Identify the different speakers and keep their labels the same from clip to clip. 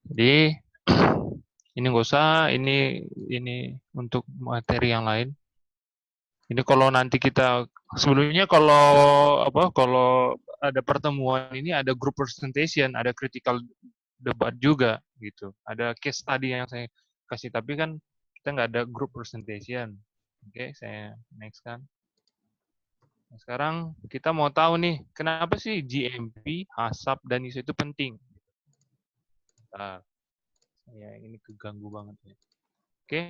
Speaker 1: Jadi ini nggak usah, ini untuk materi yang lain. Ini kalau nanti kita sebelumnya kalau ada pertemuan ini ada group presentation, ada critical debat juga gitu. Ada case study yang saya kasih, tapi kan kita nggak ada group presentation. Oke, saya next kan. Nah, sekarang kita mau tahu nih, kenapa sih GMP, HACCP, dan ISO itu penting? Nah, saya ini keganggu banget ya. Oke,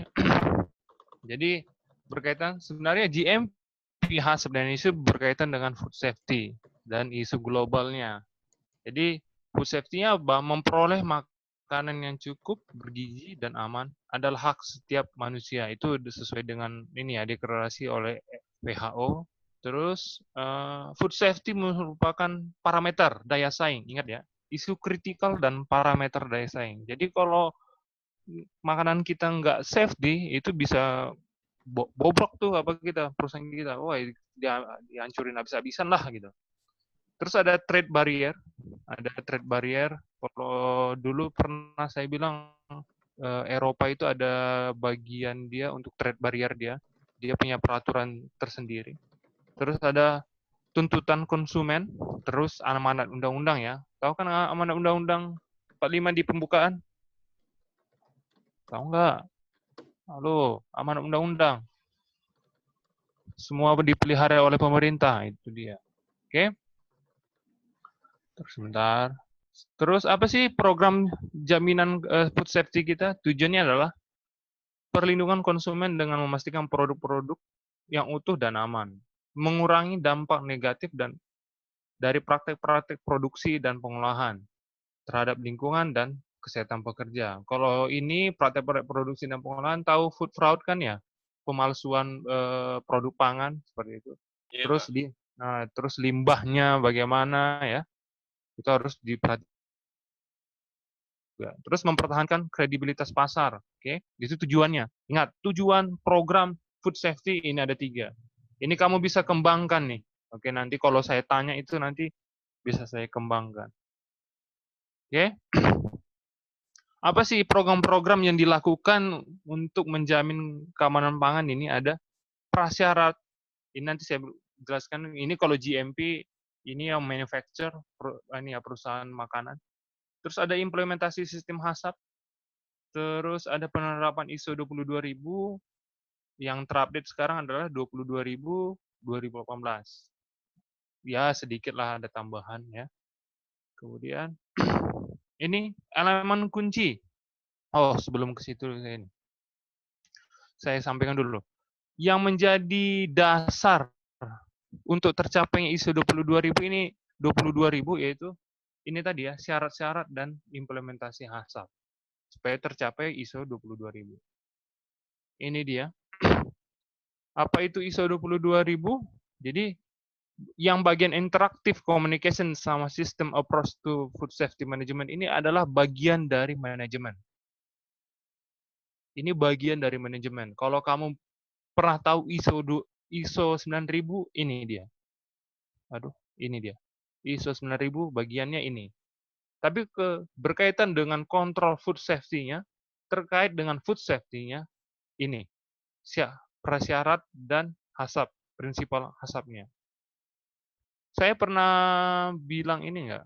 Speaker 1: jadi berkaitan sebenarnya GMP, HACCP, dan ISO berkaitan dengan food safety dan isu globalnya. Jadi food safety-nya memperoleh makanan yang cukup, bergizi, dan aman adalah hak setiap manusia. Itu sesuai dengan ini ya, deklarasi oleh WHO. Terus food safety merupakan parameter daya saing. Ingat ya, isu kritikal dan parameter daya saing. Jadi kalau makanan kita nggak safety, itu bisa bobrok tuh apa kita, perusahaan kita. Wah, dihancurin habis-habisan lah gitu. Terus ada trade barrier. Ada trade barrier. Kalau dulu pernah saya bilang Eropa itu ada bagian dia untuk trade barrier dia. Dia punya peraturan tersendiri. Terus ada tuntutan konsumen, terus amanat undang-undang ya. Tahu kan amanat undang-undang 45 di pembukaan? Tahu nggak? Halo, amanat undang-undang. Semua dipelihara oleh pemerintah, itu dia. Oke? Terus sebentar. Terus apa sih program jaminan food safety kita? Tujuannya adalah perlindungan konsumen dengan memastikan produk-produk yang utuh dan aman, mengurangi dampak negatif dan dari praktek-praktek produksi dan pengolahan terhadap lingkungan dan kesehatan pekerja. Kalau ini praktek-praktek produksi dan pengolahan, tahu food fraud kan ya, pemalsuan produk pangan seperti itu.
Speaker 2: Iya,
Speaker 1: Terus
Speaker 2: Pak.
Speaker 1: terus limbahnya bagaimana ya, itu harus diperhatikan. Terus mempertahankan kredibilitas pasar. Oke, itu tujuannya. Ingat, tujuan program food safety ini ada 3. Ini kamu bisa kembangkan nih. Oke, nanti kalau saya tanya itu nanti bisa saya kembangkan. Oke, apa sih program-program yang dilakukan untuk menjamin keamanan pangan ini? Ada prasyarat. Ini nanti saya jelaskan. Ini kalau GMP ini yang manufacture ini ya perusahaan makanan. Terus ada implementasi sistem HACCP. Terus ada penerapan ISO 22000 yang terupdate sekarang adalah 22000 2018. Ya, sedikit lah ada tambahan ya. Kemudian ini elemen kunci. Oh, sebelum ke situ saya sampaikan dulu. Yang menjadi dasar untuk tercapainya ISO 22000 ini 22000 yaitu ini tadi ya, syarat-syarat dan implementasi HACCP supaya tercapai ISO 22000. Ini dia. Apa itu ISO 22000? Jadi yang bagian interaktif communication sama sistem approach to food safety management ini adalah bagian dari manajemen. Ini bagian dari manajemen. Kalau kamu pernah tahu ISO 9000, ini dia. Aduh, ini dia. ISO 9000 bagiannya ini. Tapi berkaitan dengan kontrol food safety-nya, terkait dengan food safety-nya, ini. Prasyarat dan HACCP, prinsipal HACCP-nya. Saya pernah bilang ini enggak?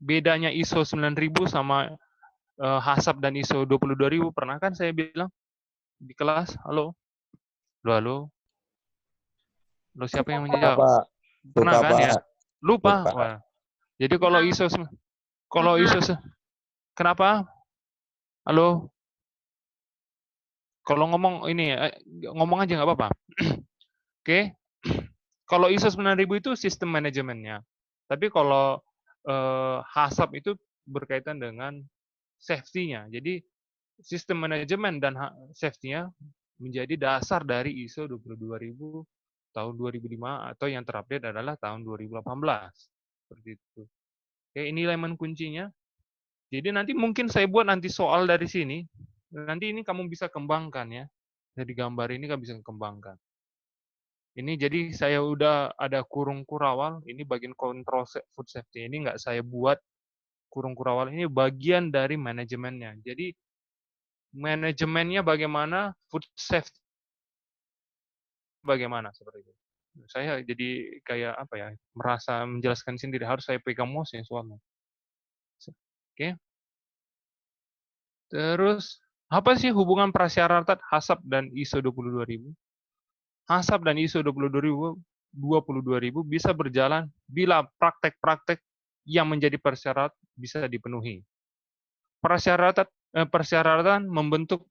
Speaker 1: Bedanya ISO 9000 sama HACCP dan ISO 22000 pernah kan saya bilang di kelas? Halo? Halo, halo? Halo, siapa yang
Speaker 3: Lupa,
Speaker 1: menjawab?
Speaker 3: Pak.
Speaker 1: Pernah
Speaker 3: Lupa,
Speaker 1: kan ya?
Speaker 3: Pak.
Speaker 1: Lupa.
Speaker 3: Lupa.
Speaker 1: Wah. Jadi kalau ISO kenapa? Halo? Kalau ngomong ini ngomong aja nggak apa-apa. Oke. Kalau ISO 9000 itu sistem manajemennya. Tapi kalau HACCP itu berkaitan dengan safety-nya. Jadi sistem manajemen dan safety-nya menjadi dasar dari ISO 22000 tahun 2005 atau yang terupdate adalah tahun 2018. Seperti itu. Oke, ini elemen kuncinya. Jadi nanti mungkin saya buat nanti soal dari sini. Nanti ini kamu bisa kembangkan ya. Dari gambar ini kamu bisa kembangkan. Ini jadi saya udah ada kurung kurawal, ini bagian kontrol food safety. Ini nggak saya buat kurung kurawal, ini bagian dari manajemennya. Jadi manajemennya bagaimana, food safety bagaimana seperti itu. Saya jadi kayak apa ya, merasa menjelaskan sendiri, harus saya pegang mouse ya soalnya. Oke. Terus apa sih hubungan prasyaratan HACCP dan ISO 22000? HACCP dan ISO 22000 bisa berjalan bila praktek-praktek yang menjadi persyarat bisa dipenuhi. Persyaratan membentuk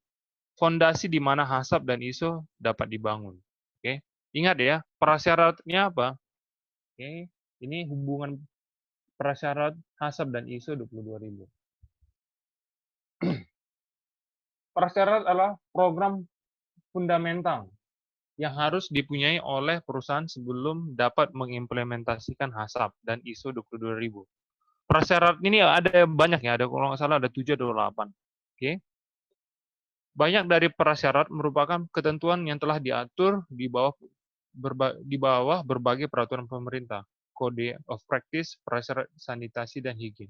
Speaker 1: fondasi di mana HACCP dan ISO dapat dibangun. Oke. Ingat ya, prasyaratnya apa? Oke. Ini hubungan prasyarat HACCP dan ISO 22000. Prasyarat adalah program fundamental yang harus dipunyai oleh perusahaan sebelum dapat mengimplementasikan HACCP dan ISO 22000. Prasyarat ini ada banyak ya, ada kalau nggak salah ada 7 atau 8. Oke. Banyak dari prasyarat merupakan ketentuan yang telah diatur di bawah berbagai peraturan pemerintah, Code of Practice, prasyarat sanitasi dan higien.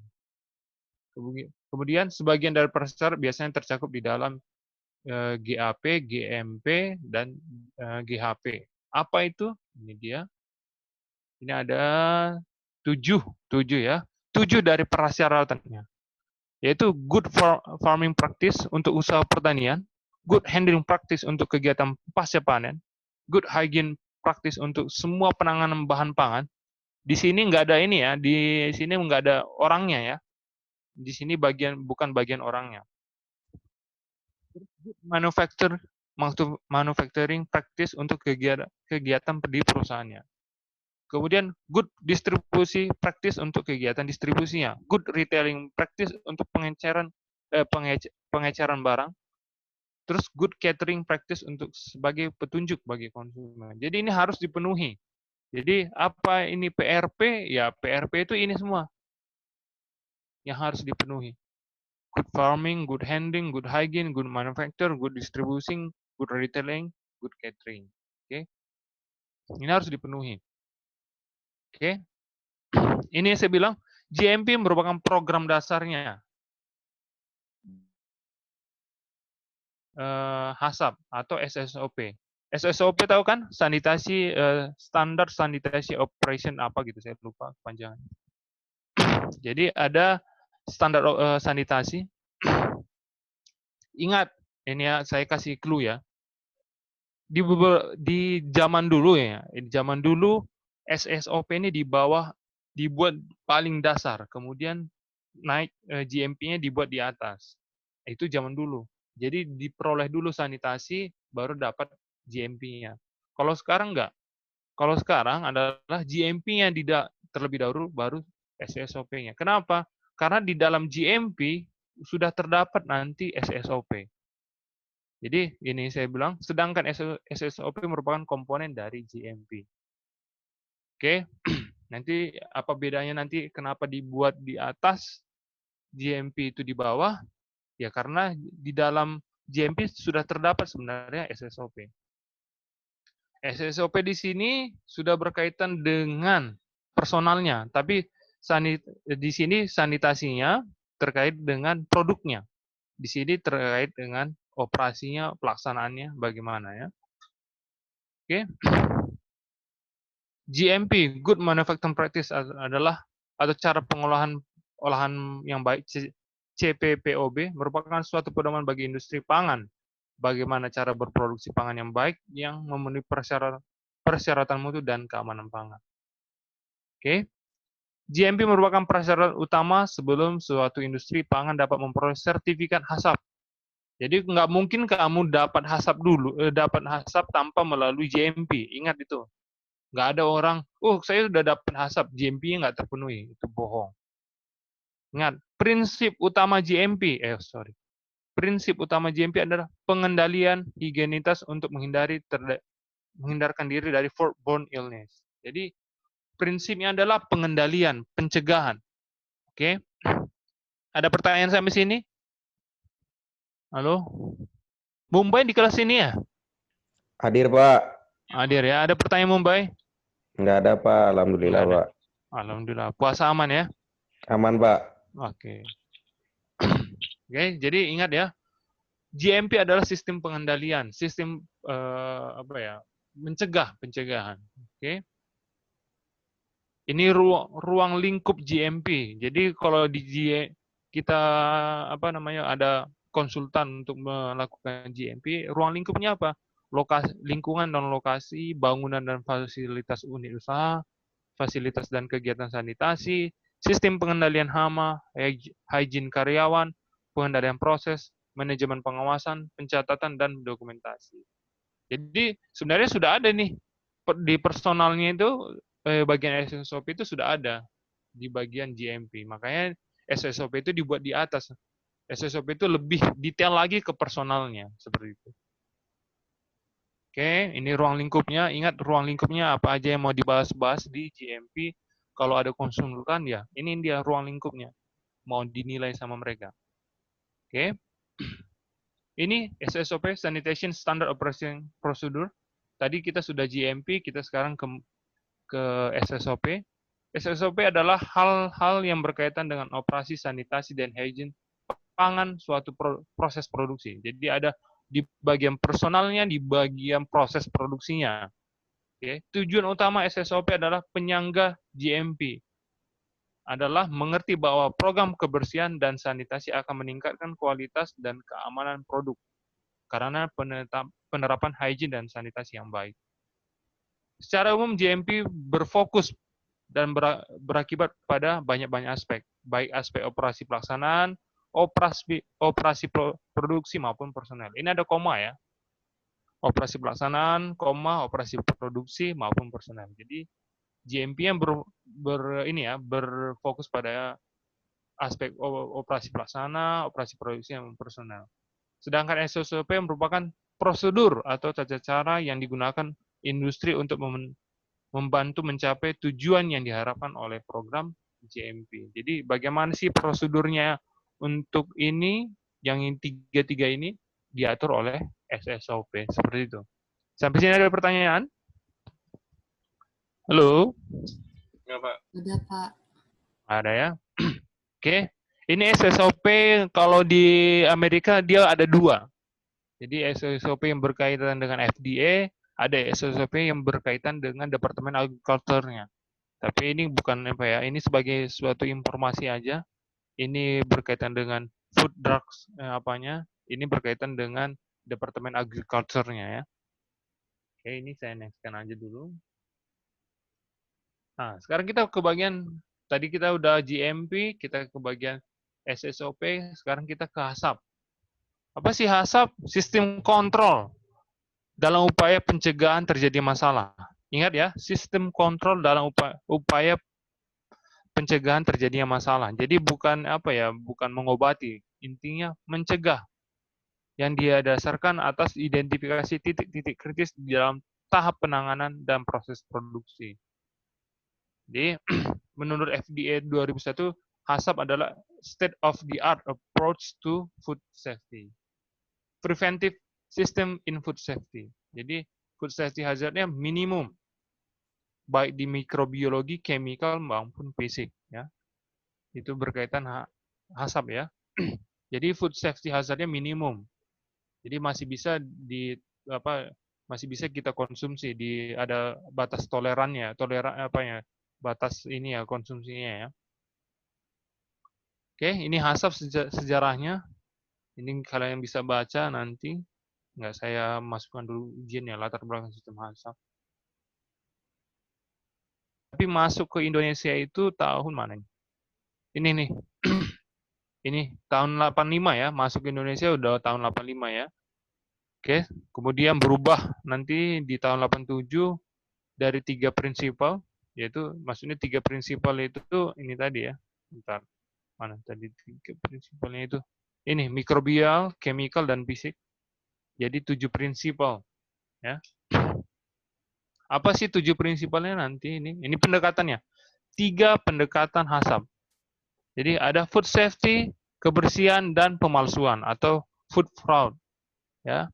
Speaker 1: Kemudian sebagian dari prasyarat biasanya tercakup di dalam GAP, GMP, dan GHP. Apa itu? Ini dia. Ini ada 7 ya. 7 dari prasyaratannya. Yaitu good farming practice untuk usaha pertanian, good handling practice untuk kegiatan pasca panen, good hygiene practice untuk semua penanganan bahan pangan. Di sini nggak ada ini ya, di sini nggak ada orangnya ya. Di sini bukan bagian orangnya. Manufacturing practice untuk kegiatan di perusahaannya. Kemudian good distribusi practice untuk kegiatan distribusinya. Good retailing practice untuk pengeceran barang. Terus good catering practice untuk sebagai petunjuk bagi konsumen. Jadi ini harus dipenuhi. Jadi apa ini PRP? Ya PRP itu ini semua yang harus dipenuhi. Good farming, good handling, good hygiene, good manufacture, good distributing, good retailing, good catering. Oke. Ini harus dipenuhi. Oke. Ini saya bilang GMP merupakan program dasarnya. HACCP atau SSOP. SSOP tahu kan? Sanitasi standar sanitasi operation apa gitu, saya lupa panjangan. Jadi ada standar sanitasi. Ingat, ini ya saya kasih clue ya. Di zaman dulu ya, di zaman dulu SSOP ini dibuat paling dasar, kemudian naik GMP-nya dibuat di atas. Itu zaman dulu. Jadi diperoleh dulu sanitasi, baru dapat GMP-nya. Kalau sekarang enggak. Kalau sekarang adalah GMP-nya terlebih dahulu, baru SSOP-nya. Kenapa? Karena di dalam GMP sudah terdapat nanti SSOP. Jadi ini saya bilang, sedangkan SSOP merupakan komponen dari GMP. Oke, nanti apa bedanya nanti kenapa dibuat di atas, GMP itu di bawah? Ya karena di dalam GMP sudah terdapat sebenarnya SSOP. SSOP di sini sudah berkaitan dengan personalnya, tapi di sini sanitasinya terkait dengan produknya. Di sini terkait dengan operasinya, pelaksanaannya bagaimana ya. Oke. GMP, Good Manufacturing Practice adalah atau cara olahan yang baik, CPPOB merupakan suatu pedoman bagi industri pangan. Bagaimana cara berproduksi pangan yang baik yang memenuhi persyaratan mutu dan keamanan pangan. Oke. GMP merupakan prasyarat utama sebelum suatu industri pangan dapat memperoleh sertifikat HACCP. Jadi nggak mungkin kamu dapat HACCP tanpa melalui GMP. Ingat itu. Nggak ada orang, saya sudah dapat HACCP, GMP-nya nggak terpenuhi. Itu bohong. Ingat, prinsip utama GMP adalah pengendalian higienitas untuk menghindarkan diri dari foodborne illness. Jadi, prinsipnya adalah pengendalian, pencegahan. Oke? Ada pertanyaan sampai sini? Halo? Mumbai di kelas ini ya?
Speaker 2: Hadir, Pak.
Speaker 1: Hadir ya. Ada pertanyaan Mumbai?
Speaker 2: Nggak ada, Pak. Alhamdulillah,
Speaker 1: Nggak ada.
Speaker 2: Pak.
Speaker 1: Alhamdulillah. Puasa aman ya?
Speaker 2: Aman, Pak.
Speaker 1: Oke. Oke, jadi ingat ya, GMP adalah sistem pengendalian, sistem apa ya? Pencegahan. Oke. Ini ruang lingkup GMP. Jadi kalau di kita apa namanya ada konsultan untuk melakukan GMP, ruang lingkupnya apa? Lokasi, lingkungan dan lokasi, bangunan dan fasilitas unit usaha, fasilitas dan kegiatan sanitasi, sistem pengendalian hama, hygiene karyawan, pengendalian proses, manajemen pengawasan, pencatatan dan dokumentasi. Jadi sebenarnya sudah ada nih di personalnya itu bagian SSOP itu sudah ada di bagian GMP. Makanya SSOP itu dibuat di atas. SSOP itu lebih detail lagi ke personalnya seperti itu. Oke, ini ruang lingkupnya. Ingat ruang lingkupnya apa aja yang mau dibahas-bahas di GMP. Kalau ada konsultan ya, ini dia ruang lingkupnya. Mau dinilai sama mereka. Oke. Ini SSOP, Sanitation Standard Operating Procedure. Tadi kita sudah GMP, kita sekarang ke SSOP. SSOP adalah hal-hal yang berkaitan dengan operasi sanitasi dan hygiene pangan suatu proses produksi. Jadi ada di bagian personalnya, di bagian proses produksinya. Oke. Tujuan utama SSOP adalah penyangga GMP. Adalah mengerti bahwa program kebersihan dan sanitasi akan meningkatkan kualitas dan keamanan produk karena penerapan hygiene dan sanitasi yang baik. Secara umum GMP berfokus dan berakibat pada banyak-banyak aspek, baik aspek operasi pelaksanaan, operasi produksi maupun personel. Ini ada koma ya. Operasi pelaksanaan, koma, operasi produksi maupun personel. Jadi GMP yang berfokus pada aspek operasi pelaksana, operasi produksi dan personel. Sedangkan SOP merupakan prosedur atau tata cara yang digunakan industri untuk membantu mencapai tujuan yang diharapkan oleh program GMP. Jadi bagaimana sih prosedurnya untuk ini, yang tiga-tiga ini diatur oleh SSOP, seperti itu. Sampai sini ada pertanyaan? Halo?
Speaker 3: Enggak, Pak.
Speaker 4: Ada, Pak.
Speaker 1: Ada ya? Oke. Ini SSOP kalau di Amerika dia ada dua. Jadi SSOP yang berkaitan dengan FDA, ada SSOP yang berkaitan dengan Departemen Agriculture-nya. Tapi ini bukan apa ya, ini sebagai suatu informasi aja. Ini berkaitan dengan food drugs apanya, ini berkaitan dengan Departemen Agriculture-nya ya. Oke, ini saya next-kan aja dulu. Nah, sekarang kita ke bagian, tadi kita udah GMP, kita ke bagian SSOP, sekarang kita ke HACCP. Apa sih HACCP? Sistem kontrol dalam upaya pencegahan terjadi masalah. Ingat ya, sistem kontrol dalam upaya pencegahan terjadinya masalah. Jadi bukan apa ya, bukan mengobati, intinya mencegah. Yang dia dasarkan atas identifikasi titik-titik kritis di dalam tahap penanganan dan proses produksi. Jadi menurut FDA 2001, HACCP adalah state of the art approach to food safety. Preventive system in food safety. Jadi food safety hazardnya minimum, baik di mikrobiologi, chemical maupun fisik. Ya, itu berkaitan HACCP ya. Jadi food safety hazardnya minimum. Jadi masih bisa masih bisa kita konsumsi, ada batas tolerannya, batas ini ya konsumsinya ya. Oke, ini HACCP sejarahnya. Ini kalian bisa baca nanti. Nggak saya masukkan dulu ujian ya, latar belakang sistem HACCP. Tapi masuk ke Indonesia itu tahun mana nih? Ini nih. Ini tahun 85 ya, masuk ke Indonesia udah tahun 85 ya. Oke, kemudian berubah nanti di tahun 87 dari 3 prinsipal, yaitu maksudnya 3 prinsipal itu ini tadi ya. Bentar. Mana tadi 3 prinsipalnya itu? Ini mikrobial, chemical dan fisik. Jadi 7 prinsipal ya. Apa sih 7 prinsipalnya nanti ini? Ini pendekatannya. 3 pendekatan HACCP. Jadi ada food safety, kebersihan dan pemalsuan atau food fraud. Ya.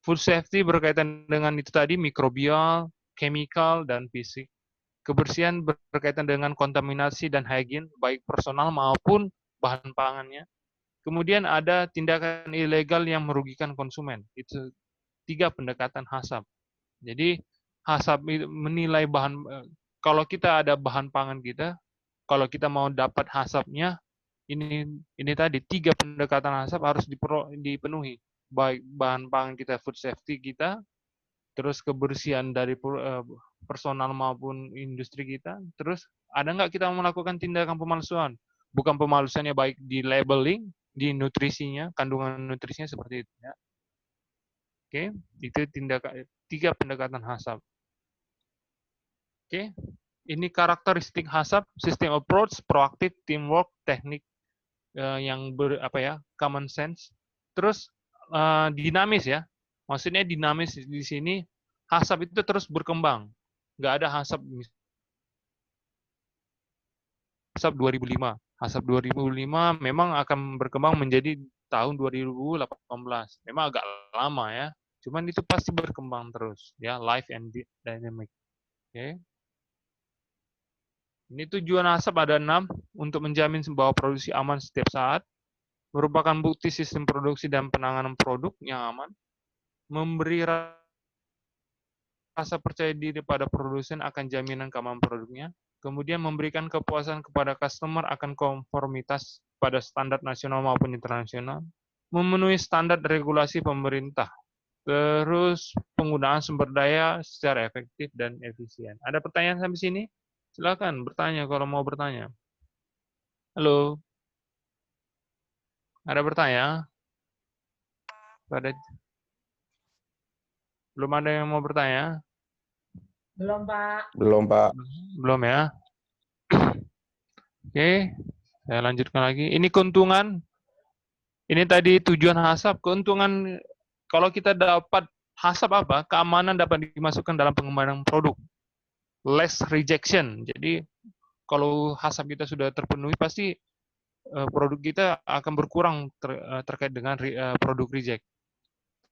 Speaker 1: Food safety berkaitan dengan itu tadi, mikrobial, chemical, dan fisik. Kebersihan berkaitan dengan kontaminasi dan hygiene, baik personal maupun bahan pangannya. Kemudian ada tindakan ilegal yang merugikan konsumen. Itu 3 pendekatan HACCP. Jadi HACCP itu menilai kalau kita ada bahan pangan kita, kalau kita mau dapat HACCP-nya, ini tadi 3 pendekatan HACCP harus dipenuhi. Baik bahan pangan kita, food safety kita, terus kebersihan dari personal maupun industri kita, terus ada nggak kita melakukan tindakan pemalsuan? Bukan pemalsuannya baik di labeling, di nutrisinya, kandungan nutrisinya seperti itu ya. Oke, itu tindakan 3 pendekatan HACCP. Oke, ini karakteristik HACCP, system approach, proaktif, teamwork, teknik yang common sense. Terus dinamis ya. Maksudnya dinamis di sini HACCP itu terus berkembang. Nggak ada HACCP 2005. HACCP 2005 memang akan berkembang menjadi tahun 2018. Memang agak lama ya. Cuman itu pasti berkembang terus ya, live and dynamic. Oke. Ini tujuan HACCP ada 6 untuk menjamin bahwa produksi aman setiap saat, merupakan bukti sistem produksi dan penanganan produk yang aman, memberi rasa percaya diri pada produsen akan jaminan keamanan produknya, kemudian memberikan kepuasan kepada customer akan konformitas pada standar nasional maupun internasional, memenuhi standar regulasi pemerintah, terus penggunaan sumber daya secara efektif dan efisien. Ada pertanyaan sampai sini? Silakan bertanya kalau mau bertanya. Halo, ada bertanya? Belum ada yang mau bertanya?
Speaker 3: Belum, Pak.
Speaker 2: Belum, Pak.
Speaker 1: Belum ya? Oke, saya lanjutkan lagi. Ini keuntungan. Ini tadi tujuan HACCP. Keuntungan kalau kita dapat HACCP apa? Keamanan dapat dimasukkan dalam pengembangan produk. Less rejection. Jadi kalau HACCP kita sudah terpenuhi, pasti produk kita akan berkurang terkait dengan produk reject.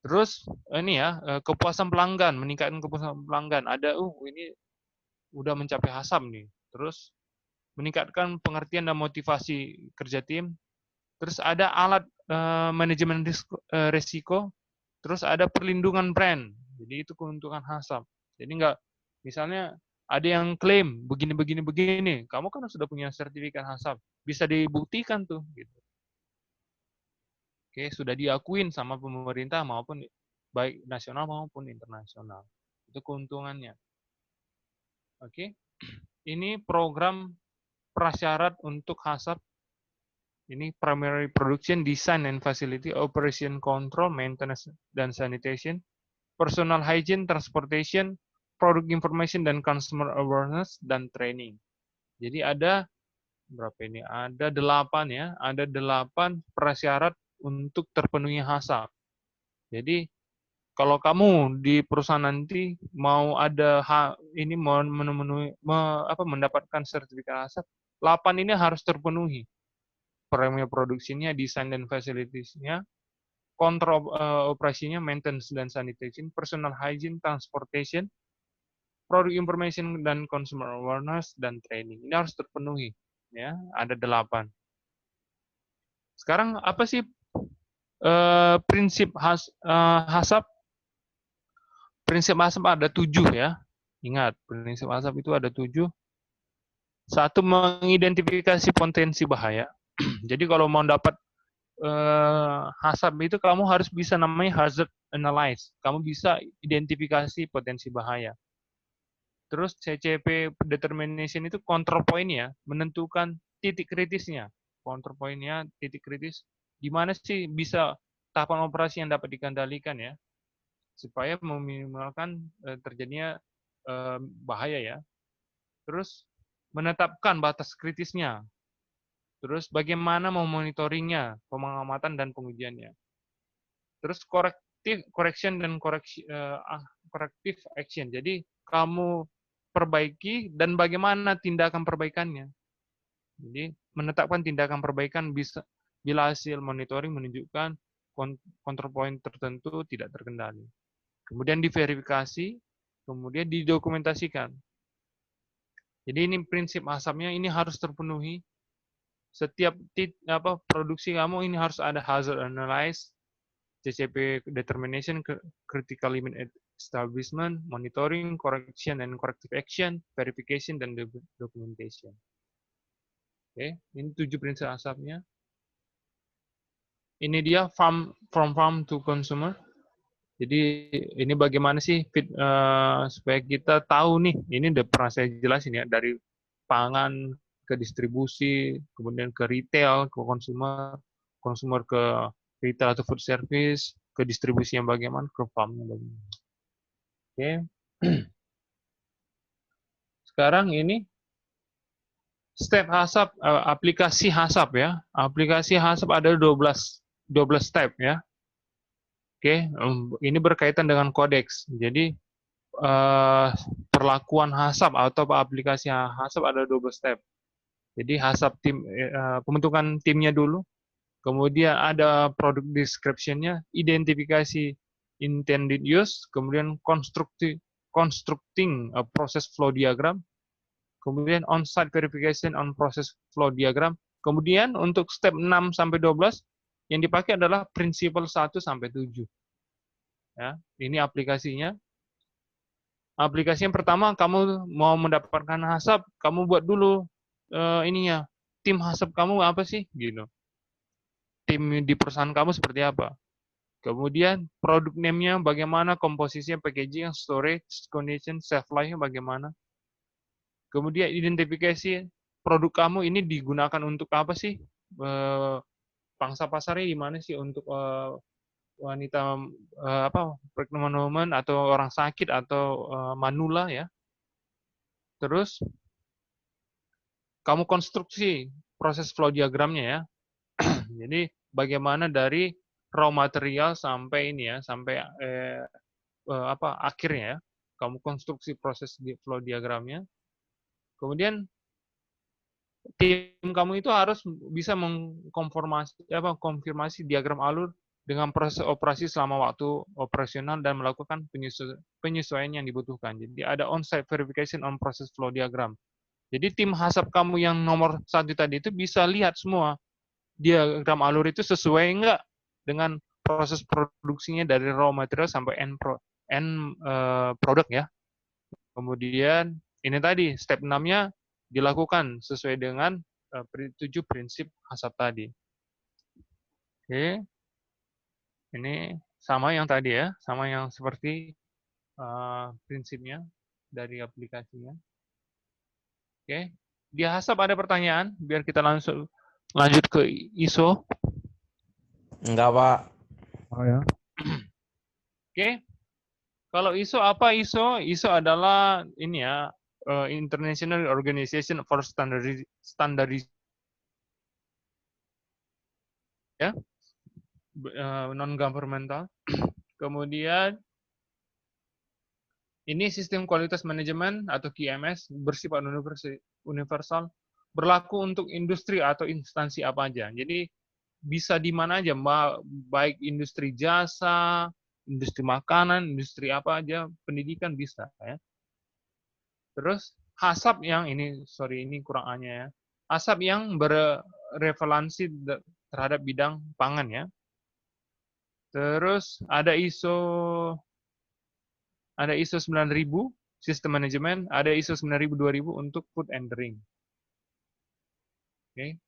Speaker 1: Terus ini ya, kepuasan pelanggan, meningkatkan kepuasan pelanggan. Ada, ini udah mencapai HACCP nih. Terus meningkatkan pengertian dan motivasi kerja tim. Terus ada alat manajemen risiko. Terus ada perlindungan brand. Jadi itu keuntungan HACCP. Jadi nggak, misalnya ada yang klaim begini. Kamu kan sudah punya sertifikat HACCP. Bisa dibuktikan tuh. Gitu. Oke, sudah diakuin sama pemerintah maupun baik nasional maupun internasional. Itu keuntungannya. Oke, ini program prasyarat untuk HACCP. Ini primary production, design and facility, operation control, maintenance dan sanitation, personal hygiene, transportation, product information dan consumer awareness dan training. Jadi ada berapa ini? Ada 8 ya, ada 8 prasyarat untuk terpenuhi HACCP. Jadi kalau kamu di perusahaan nanti mau ada ini mau mendapatkan sertifikat HACCP, 8 ini harus terpenuhi. Premier produksinya, desain dan facilities-nya, kontrol operasinya, maintenance dan sanitation, personal hygiene, transportation, product information dan consumer awareness dan training. Ini harus terpenuhi. Ya, ada 8. Sekarang apa sih prinsip HACCP? Prinsip HACCP ada 7 ya. Ingat, prinsip HACCP itu ada 7. 1, mengidentifikasi potensi bahaya. Jadi kalau mau dapat HACCP itu kamu harus bisa namanya hazard analyze. Kamu bisa identifikasi potensi bahaya. Terus CCP determination itu control point ya, menentukan titik kritisnya. Control point-nya titik kritis di mana sih bisa tahapan operasi yang dapat dikendalikan ya, supaya meminimalkan terjadinya bahaya ya. Terus menetapkan batas kritisnya. Terus bagaimana memonitoringnya, pengamatan dan pengujiannya. Terus correction dan corrective action. Jadi kamu perbaiki dan bagaimana tindakan perbaikannya. Jadi menetapkan tindakan perbaikan bisa bila hasil monitoring menunjukkan control point tertentu tidak terkendali. kemudian diverifikasi, kemudian didokumentasikan. Jadi ini prinsip asapnya ini harus terpenuhi. Setiap produksi kamu ini harus ada hazard analysis, CCP determination, critical limit establishment, monitoring, correction and corrective action, verification dan documentation. Oke, ini 7 prinsip asapnya. Ini dia from farm to consumer. Jadi ini bagaimana sih supaya kita tahu nih, ini udah pernah saya jelasin ya, dari pangan ke distribusi, kemudian ke retail, ke konsumer ke retail atau food service, ke distribusi yang bagaimana, ke farm-nya bagaimana. Oke. Sekarang ini step hasap, aplikasi hasap ya. Aplikasi hasap ada 12 step ya. Oke, ini berkaitan dengan kodeks. Jadi perlakuan hasap atau aplikasi hasap ada 12 step. Jadi hasap tim, pembentukan timnya dulu, kemudian ada product description-nya, identifikasi intended use, kemudian constructing a process flow diagram, kemudian on-site verification on process flow diagram, kemudian untuk step 6 sampai 12 yang dipakai adalah prinsipal 1 sampai 7. Ya, ini aplikasinya. Aplikasi yang pertama, kamu mau mendapatkan hasap, kamu buat dulu ininya. Tim hasap kamu apa sih? Gitu. Tim di perusahaan kamu seperti apa? Kemudian produk name-nya bagaimana, komposisinya, packaging, storage, condition, shelf life-nya bagaimana. Kemudian identifikasi produk kamu ini digunakan untuk apa sih? Pangsa pasarnya di mana sih, untuk wanita pregnant woman atau orang sakit atau manula ya. Terus kamu konstruksi proses flow diagramnya ya. Jadi bagaimana dari raw material sampai ini ya, sampai akhirnya ya. Kamu konstruksi proses flow diagramnya. Kemudian tim kamu itu harus bisa mengkonfirmasi diagram alur dengan proses operasi selama waktu operasional dan melakukan penyesuaian yang dibutuhkan. Jadi ada on-site verification on process flow diagram. Jadi tim hasap kamu yang nomor 1 tadi itu bisa lihat semua diagram alur itu sesuai enggak dengan proses produksinya dari raw material sampai end produk ya. Kemudian ini tadi step 6-nya dilakukan sesuai dengan 7 prinsip hasap tadi. Oke. Ini sama yang tadi ya, sama yang seperti prinsipnya dari aplikasinya. Oke. Di hasap ada pertanyaan, biar kita langsung lanjut ke ISO.
Speaker 2: Enggak, Pak.
Speaker 1: Oh ya. Oke. Kalau ISO apa ISO? ISO adalah ini ya, International Organization for Standardization ya, non governmental. Kemudian ini sistem kualitas manajemen atau QMS bersifat universal, berlaku untuk industri atau instansi apa aja. Jadi bisa di mana aja, baik industri jasa, industri makanan, industri apa aja, pendidikan bisa ya. Terus hasap yang ini kurang A-nya ya. Hasap yang berreferensi terhadap bidang pangan ya. Terus ada ISO 9000 sistem manajemen, ada ISO 9000-2000 untuk food and drink. Oke.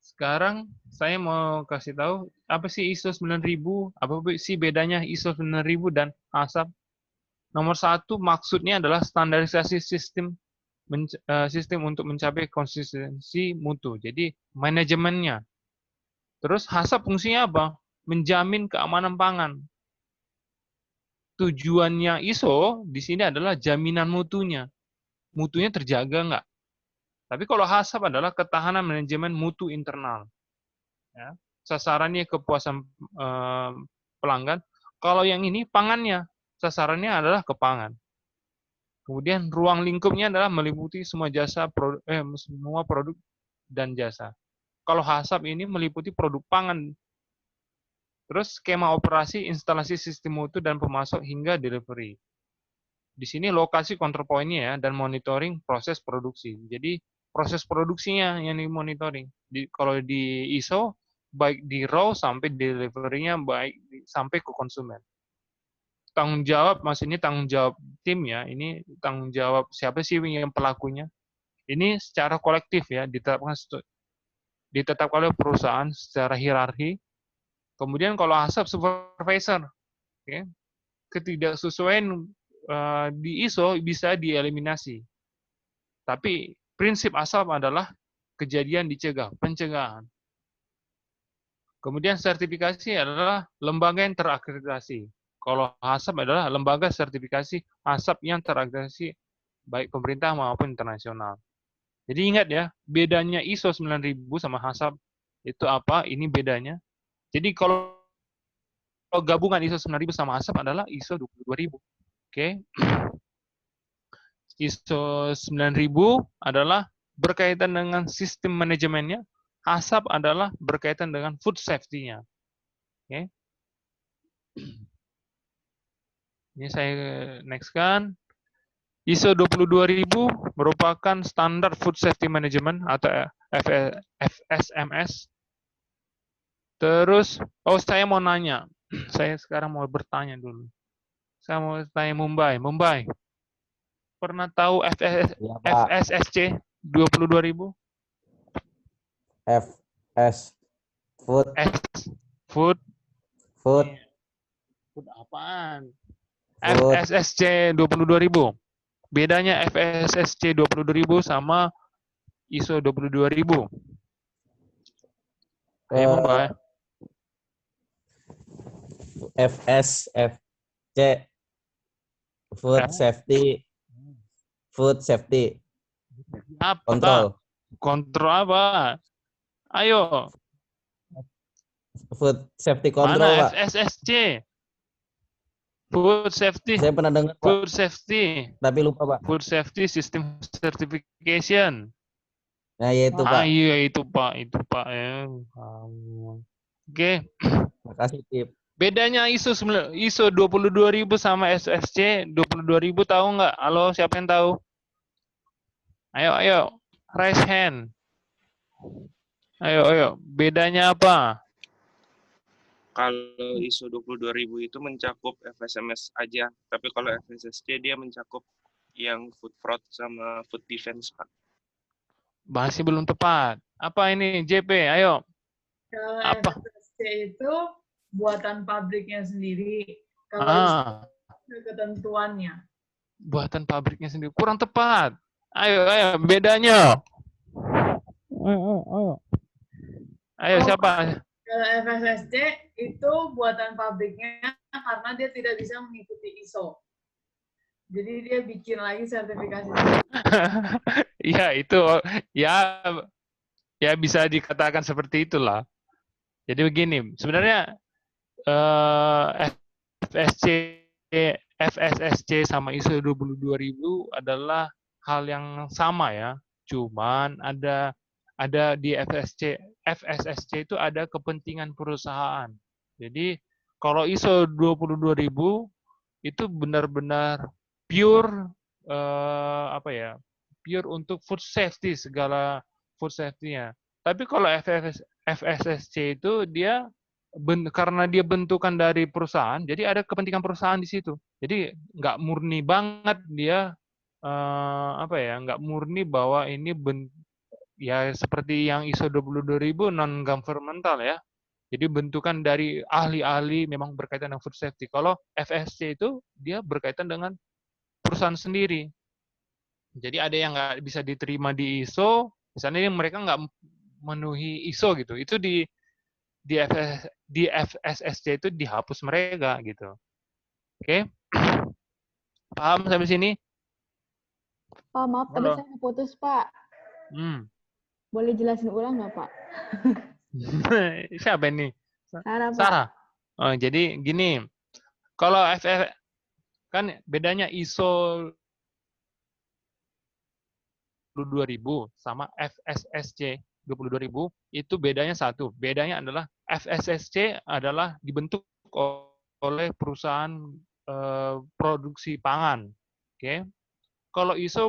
Speaker 1: Sekarang saya mau kasih tahu apa sih ISO 9000, apa sih bedanya ISO 9000 dan hasap. Nomor 1 maksudnya adalah standarisasi sistem untuk mencapai konsistensi mutu. Jadi manajemennya. Terus hasap fungsinya apa? Menjamin keamanan pangan. Tujuannya ISO di sini adalah jaminan mutunya. Mutunya terjaga nggak? Tapi kalau hasap adalah ketahanan manajemen mutu internal. Ya. Sasarannya kepuasan pelanggan. Kalau yang ini pangannya, sasarannya adalah ke pangan. Kemudian ruang lingkupnya adalah meliputi semua semua produk dan jasa. Kalau hasap ini meliputi produk pangan Terus skema operasi, instalasi sistem mutu dan pemasok hingga delivery. Di sini lokasi control point-nya ya, dan monitoring proses produksi. Jadi proses produksinya yang dimonitoring. Kalau di ISO, baik di raw sampai delivery-nya, baik sampai ke konsumen. Tanggung jawab, Mas, ini tanggung jawab tim ya, ini tanggung jawab siapa sih yang pelakunya. Ini secara kolektif ya, ditetapkan oleh perusahaan secara hierarki. Kemudian kalau asap supervisor, okay, ketidaksesuaian di ISO bisa dieliminasi. Tapi prinsip asap adalah kejadian dicegah, pencegahan. Kemudian sertifikasi adalah lembaga yang terakreditasi. Kalau asap adalah lembaga sertifikasi asap yang terakreditasi baik pemerintah maupun internasional. Jadi ingat ya, bedanya ISO 9000 sama HACCP itu apa? Ini bedanya. Jadi kalau gabungan ISO 9000 sama HACCP adalah ISO 22000. Oke. ISO 9000 adalah berkaitan dengan sistem manajemennya, HACCP adalah berkaitan dengan food safety-nya. Oke. Ini saya next-kan. ISO 22000 merupakan standar food safety management atau FSMS. Terus, saya mau nanya. Saya sekarang mau bertanya dulu. Saya mau tanya Mumbai. Pernah tahu
Speaker 2: Ya, Pak.
Speaker 1: FSSC 22000?
Speaker 2: FS Food.
Speaker 1: Food.
Speaker 2: Food.
Speaker 1: Food apaan?
Speaker 2: Food.
Speaker 1: FSSC 22000. Bedanya FSSC 22000 sama ISO 22000. Ayo Mumbai.
Speaker 2: FSFC Food Safety. Food Safety.
Speaker 1: Apa?
Speaker 2: Control
Speaker 1: apa? Ayo.
Speaker 2: Food Safety Control,
Speaker 1: Mana
Speaker 2: Pak.
Speaker 1: FSSC? Food Safety.
Speaker 2: Saya pernah dengar, Pak.
Speaker 1: Food Safety.
Speaker 2: Tapi lupa, Pak.
Speaker 1: Food Safety System Certification.
Speaker 2: Nah, ya itu, Pak.
Speaker 1: Iya, itu, Pak. Oke.
Speaker 2: Makasih, Tip.
Speaker 1: Bedanya ISO 22000 sama FSSC 22000 tahu nggak? Halo, siapa yang tahu? Ayo. Raise hand. Ayo. Bedanya apa?
Speaker 4: Kalau ISO 22000 itu mencakup FSMS aja, tapi kalau FSSC dia mencakup yang food fraud sama food defense, Pak.
Speaker 1: Masih belum tepat. Apa ini, JP? Ayo.
Speaker 3: Kalau
Speaker 1: Apa?
Speaker 3: FSSC itu buatan pabriknya sendiri. Kalau itu ketentuannya.
Speaker 1: Buatan pabriknya sendiri. Kurang tepat. Ayo. Bedanya. Ayo, siapa?
Speaker 3: Kalau FSSC itu buatan pabriknya karena dia tidak bisa mengikuti ISO. Jadi dia bikin lagi sertifikasi.
Speaker 1: Iya, itu ya bisa dikatakan seperti itulah. Jadi begini, sebenarnya FSSC sama ISO 22000 adalah hal yang sama ya. Cuman ada di FSSC itu ada kepentingan perusahaan. Jadi kalau ISO 22000 itu benar-benar pure pure untuk food safety, segala food safety-nya. Tapi kalau FSSC itu dia karena dia bentukan dari perusahaan, jadi ada kepentingan perusahaan di situ. Jadi nggak murni banget dia nggak murni bahwa ini ya seperti yang ISO 22000 non governmental ya. Jadi bentukan dari ahli-ahli memang berkaitan dengan food safety. Kalau FSC itu dia berkaitan dengan perusahaan sendiri. Jadi ada yang nggak bisa diterima di ISO, misalnya mereka nggak memenuhi ISO gitu. Itu di FSSC itu dihapus mereka gitu. Oke? Paham sampai sini?
Speaker 5: Pak, maaf tadi saya putus, Pak. Boleh jelasin ulang nggak, Pak?
Speaker 1: Siapa ini?
Speaker 5: Sarah, Pak.
Speaker 1: Sarah. Oh, jadi gini, kalau kan bedanya ISO 22.000 sama FSSC 22.000 itu bedanya satu. Bedanya adalah FSSC adalah dibentuk oleh perusahaan produksi pangan. Oke. Kalau ISO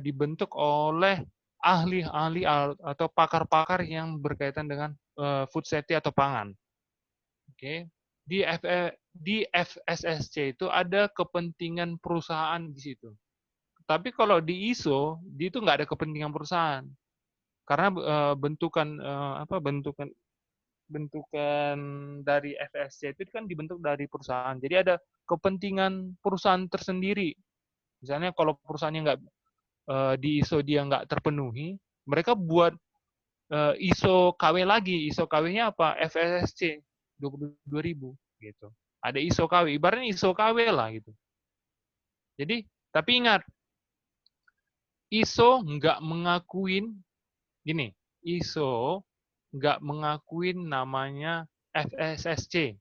Speaker 1: dibentuk oleh ahli-ahli atau pakar-pakar yang berkaitan dengan food safety atau pangan. Oke. Di FSSC itu ada kepentingan perusahaan di situ. Tapi kalau di ISO, itu nggak ada kepentingan perusahaan. Karena bentukan dari FSC itu kan dibentuk dari perusahaan. Jadi ada kepentingan perusahaan tersendiri. Misalnya kalau perusahaannya nggak di ISO dia nggak terpenuhi, mereka buat ISO KW lagi. ISO KW-nya apa? FSC 22.000 gitu. Ada ISO KW, ibaratnya ISO KW lah gitu. Jadi, tapi ingat, ISO nggak mengakuin gini, ISO nggak mengakuin namanya FSSC.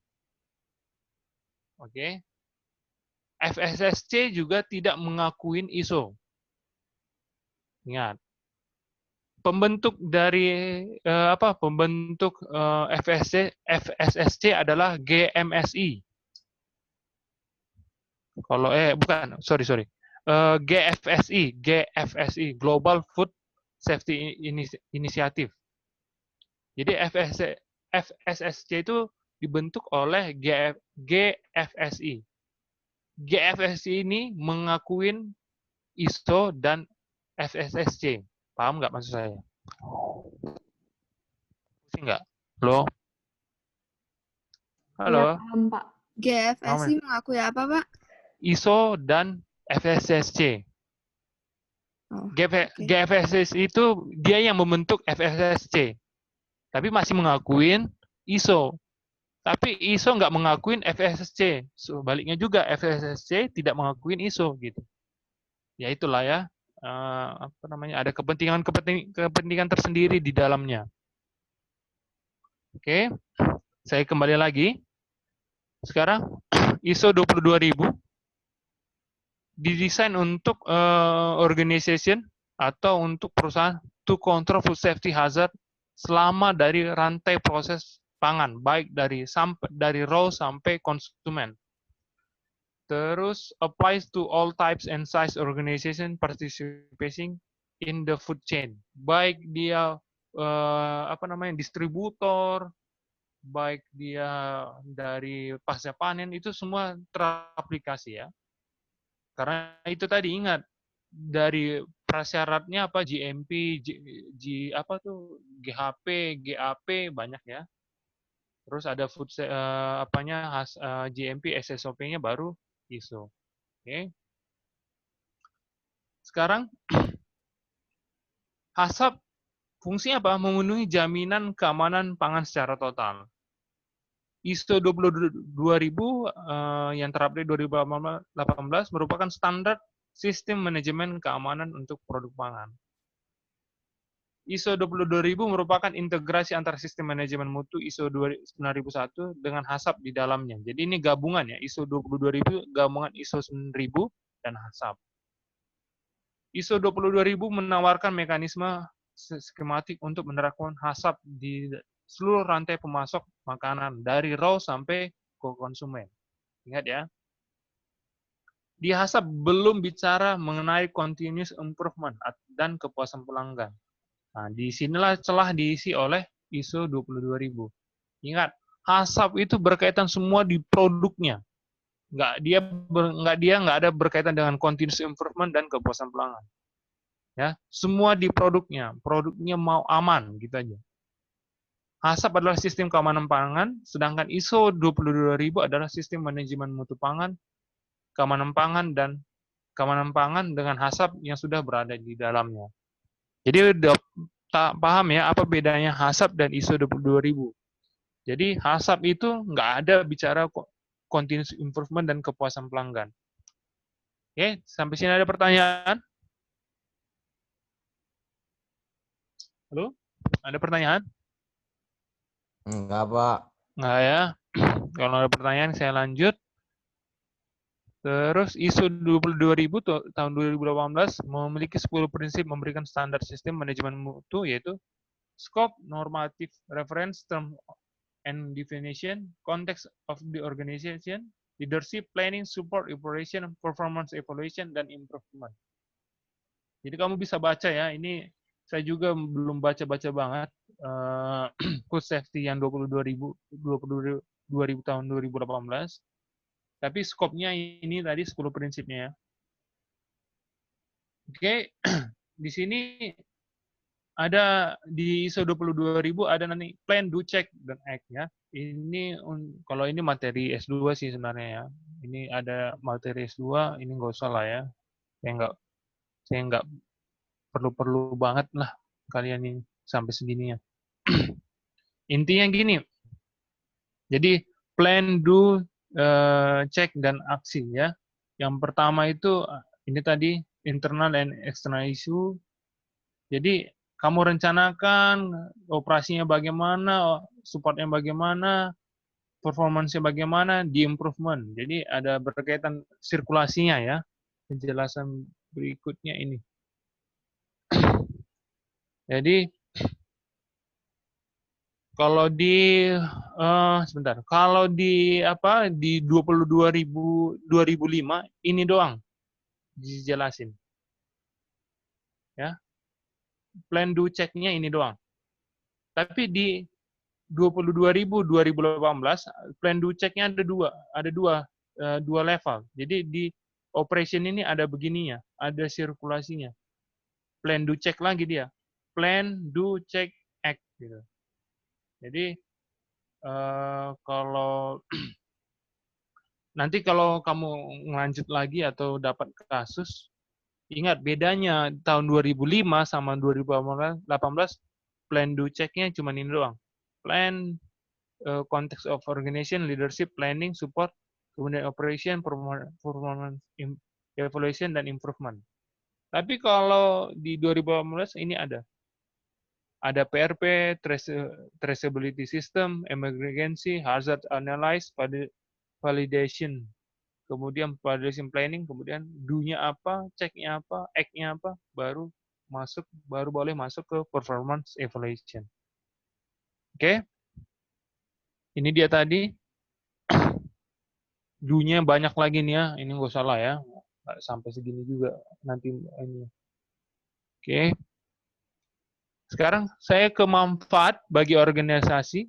Speaker 1: Oke. FSSC juga tidak mengakuin ISO. Ingat. Pembentuk dari pembentuk FSSC adalah GMSI. Kalau sorry. GFSI, Global Food Safety Initiative. Jadi FSSC itu dibentuk oleh GFSI. GFSI ini mengakuin ISO dan FSSC. Paham nggak maksud saya? Pusing nggak? Halo? Halo?
Speaker 5: Ya, paham, Pak.
Speaker 6: GFSI mengakui apa, Pak?
Speaker 1: ISO dan FSSC.
Speaker 6: Oh,
Speaker 1: GFSC itu dia yang membentuk FSSC. Tapi masih mengakuin ISO. Tapi ISO nggak mengakuin FSSC. Sebaliknya juga FSSC tidak mengakuin ISO gitu. Ya itulah ya. Ada kepentingan tersendiri di dalamnya. Oke. Saya kembali lagi. Sekarang ISO 22.000 didesain untuk organization atau untuk perusahaan to control food safety hazard selama dari rantai proses pangan, baik dari raw sampai konsumen. Terus applies to all types and size organization participating in the food chain. Baik dia distributor, baik dia dari pasca panen, itu semua teraplikasi ya. Karena itu tadi ingat dari prasyaratnya apa GMP, GHP, GAP banyak ya. Terus ada food GMP, SSOP-nya baru ISO. Oke. Sekarang HACCP fungsinya apa? Memenuhi jaminan keamanan pangan secara total. ISO 22.000 yang terupdate 2018 merupakan standar sistem manajemen keamanan untuk produk pangan. ISO 22.000 merupakan integrasi antara sistem manajemen mutu ISO 9001 dengan HACCP di dalamnya. Jadi ini gabungan ya, ISO 22.000 gabungan ISO 9000 dan HACCP. ISO 22.000 menawarkan mekanisme skematik untuk menerapkan HACCP di seluruh rantai pemasok makanan dari raw sampai ke konsumen. Ingat ya. Di HACCP belum bicara mengenai continuous improvement dan kepuasan pelanggan. Nah, di sinilah celah diisi oleh ISO 22.000. Ingat, HACCP itu berkaitan semua di produknya. Nggak ada berkaitan dengan continuous improvement dan kepuasan pelanggan. Ya, semua di produknya. Produknya mau aman gitu aja. HACCP adalah sistem keamanan pangan, sedangkan ISO 22.000 adalah sistem manajemen mutu pangan, keamanan pangan dengan HACCP yang sudah berada di dalamnya. Jadi udah paham ya apa bedanya HACCP dan ISO 22.000. Jadi HACCP itu nggak ada bicara continuous improvement dan kepuasan pelanggan. Oke, sampai sini ada pertanyaan? Halo? Ada pertanyaan?
Speaker 2: Enggak, Pak.
Speaker 1: Nggak ya. Kalau ada pertanyaan saya lanjut. Terus ISO 22000 tahun 2018 memiliki 10 prinsip memberikan standar sistem manajemen mutu, yaitu scope, normative reference, term and definition, context of the organization, leadership, planning, support, operation, performance evaluation, dan improvement. Jadi kamu bisa baca ya, ini saya juga belum baca-baca banget code safety yang 22.000 tahun 2018. Tapi skopnya ini tadi 10 prinsipnya ya. Oke, di sini ada di ISO 22000 ada nanti plan, do, check, dan act ya. Ini kalau ini materi S2 sih sebenarnya ya. Ini ada materi S2, ini nggak usah lah ya. Saya nggak perlu banget lah kalian ini sampai segininya. Intinya gini. Jadi plan, do, check, dan aksi ya. Yang pertama itu ini tadi internal dan external issue. Jadi kamu rencanakan operasinya bagaimana, supportnya bagaimana, performance-nya bagaimana, di improvement. Jadi ada berkaitan sirkulasinya ya. Penjelasan berikutnya ini. Jadi kalau di kalau di 2005 ini doang dijelasin. Ya. Plan, do, check-nya ini doang. Tapi di 2018 plan, do, check-nya ada dua level. Jadi di operation ini ada begininya, ada sirkulasinya. Plan, do, check lagi dia. Plan, do, check, act gitu. Jadi kalau nanti kalau kamu ngelanjut lagi atau dapat kasus, ingat bedanya tahun 2005 sama 2018 plan, do, check-nya cuma ini doang. Plan, context of organization, leadership, planning, support, kemudian operation, performance evaluation, dan improvement. Tapi kalau di 2018 ini ada PRP, traceability system, emergency, hazard analysis, validation, kemudian validation planning, kemudian do-nya apa, check-nya apa, act-nya apa, baru boleh masuk ke performance evaluation. Oke? Ini dia tadi. Do-nya banyak lagi nih ya, ini nggak salah ya, nggak sampai segini juga nanti ini. Oke. Sekarang saya ke manfaat bagi organisasi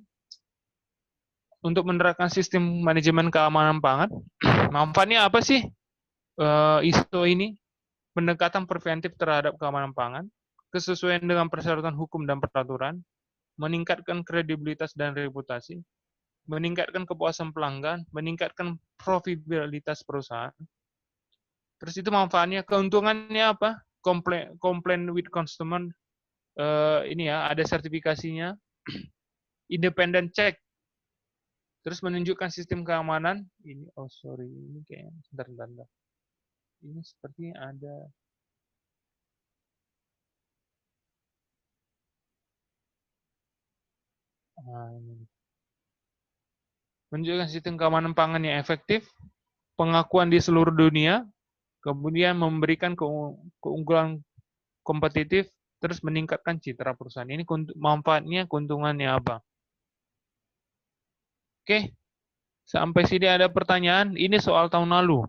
Speaker 1: untuk menerapkan sistem manajemen keamanan pangan. Manfaatnya apa sih ISO ini? Pendekatan preventif terhadap keamanan pangan, kesesuaian dengan persyaratan hukum dan peraturan, meningkatkan kredibilitas dan reputasi, meningkatkan kepuasan pelanggan, meningkatkan profitabilitas perusahaan. Terus itu manfaatnya, keuntungannya apa? Complaint with customer, ini ya, ada sertifikasinya, independent check, terus menunjukkan sistem keamanan, ini, ini kayaknya, sebentar. Ini sepertinya ada, ini. Menunjukkan sistem keamanan pangan yang efektif, pengakuan di seluruh dunia, kemudian memberikan keunggulan kompetitif, terus meningkatkan citra perusahaan. Ini manfaatnya, keuntungannya apa? Oke, sampai sini ada pertanyaan. Ini soal tahun lalu.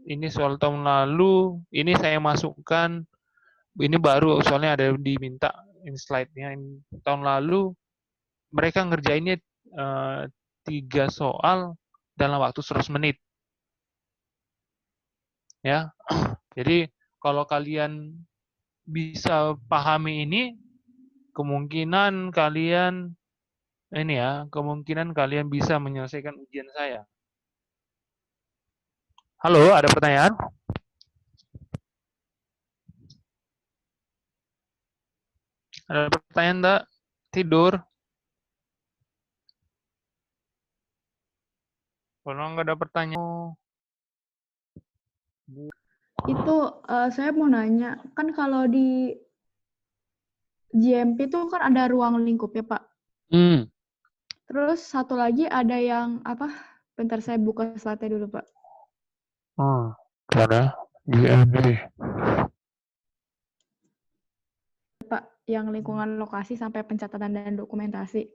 Speaker 1: Ini soal tahun lalu. Ini saya masukkan. Ini baru soalnya ada diminta ini slide-nya. Tahun lalu mereka ngerjainnya 3 soal dalam waktu 100 menit. Ya, jadi kalau kalian bisa pahami ini, kemungkinan kalian bisa menyelesaikan ujian saya. Halo, ada pertanyaan? Ada pertanyaan enggak? Tidur? Kalau nggak ada pertanyaan.
Speaker 5: Itu saya mau nanya, kan kalau di GMP itu kan ada ruang lingkup ya Pak? Terus satu lagi ada yang Bentar saya buka slide dulu, Pak.
Speaker 1: Ada GMP.
Speaker 5: Pak, yang lingkungan lokasi sampai pencatatan dan dokumentasi.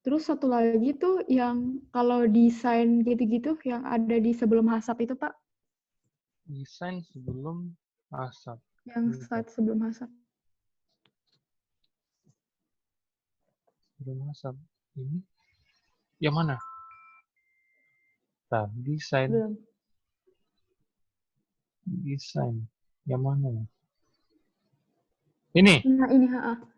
Speaker 5: Terus satu lagi tuh yang kalau desain gitu-gitu yang ada di sebelum HACCP itu, Pak.
Speaker 1: Desain sebelum HACCP.
Speaker 5: Yang slide sebelum HACCP.
Speaker 1: Sebelum HACCP. Ini yang mana? Nah, desain.
Speaker 5: Belum.
Speaker 1: Desain. Yang mana ya? Ini.
Speaker 5: Nah, ini,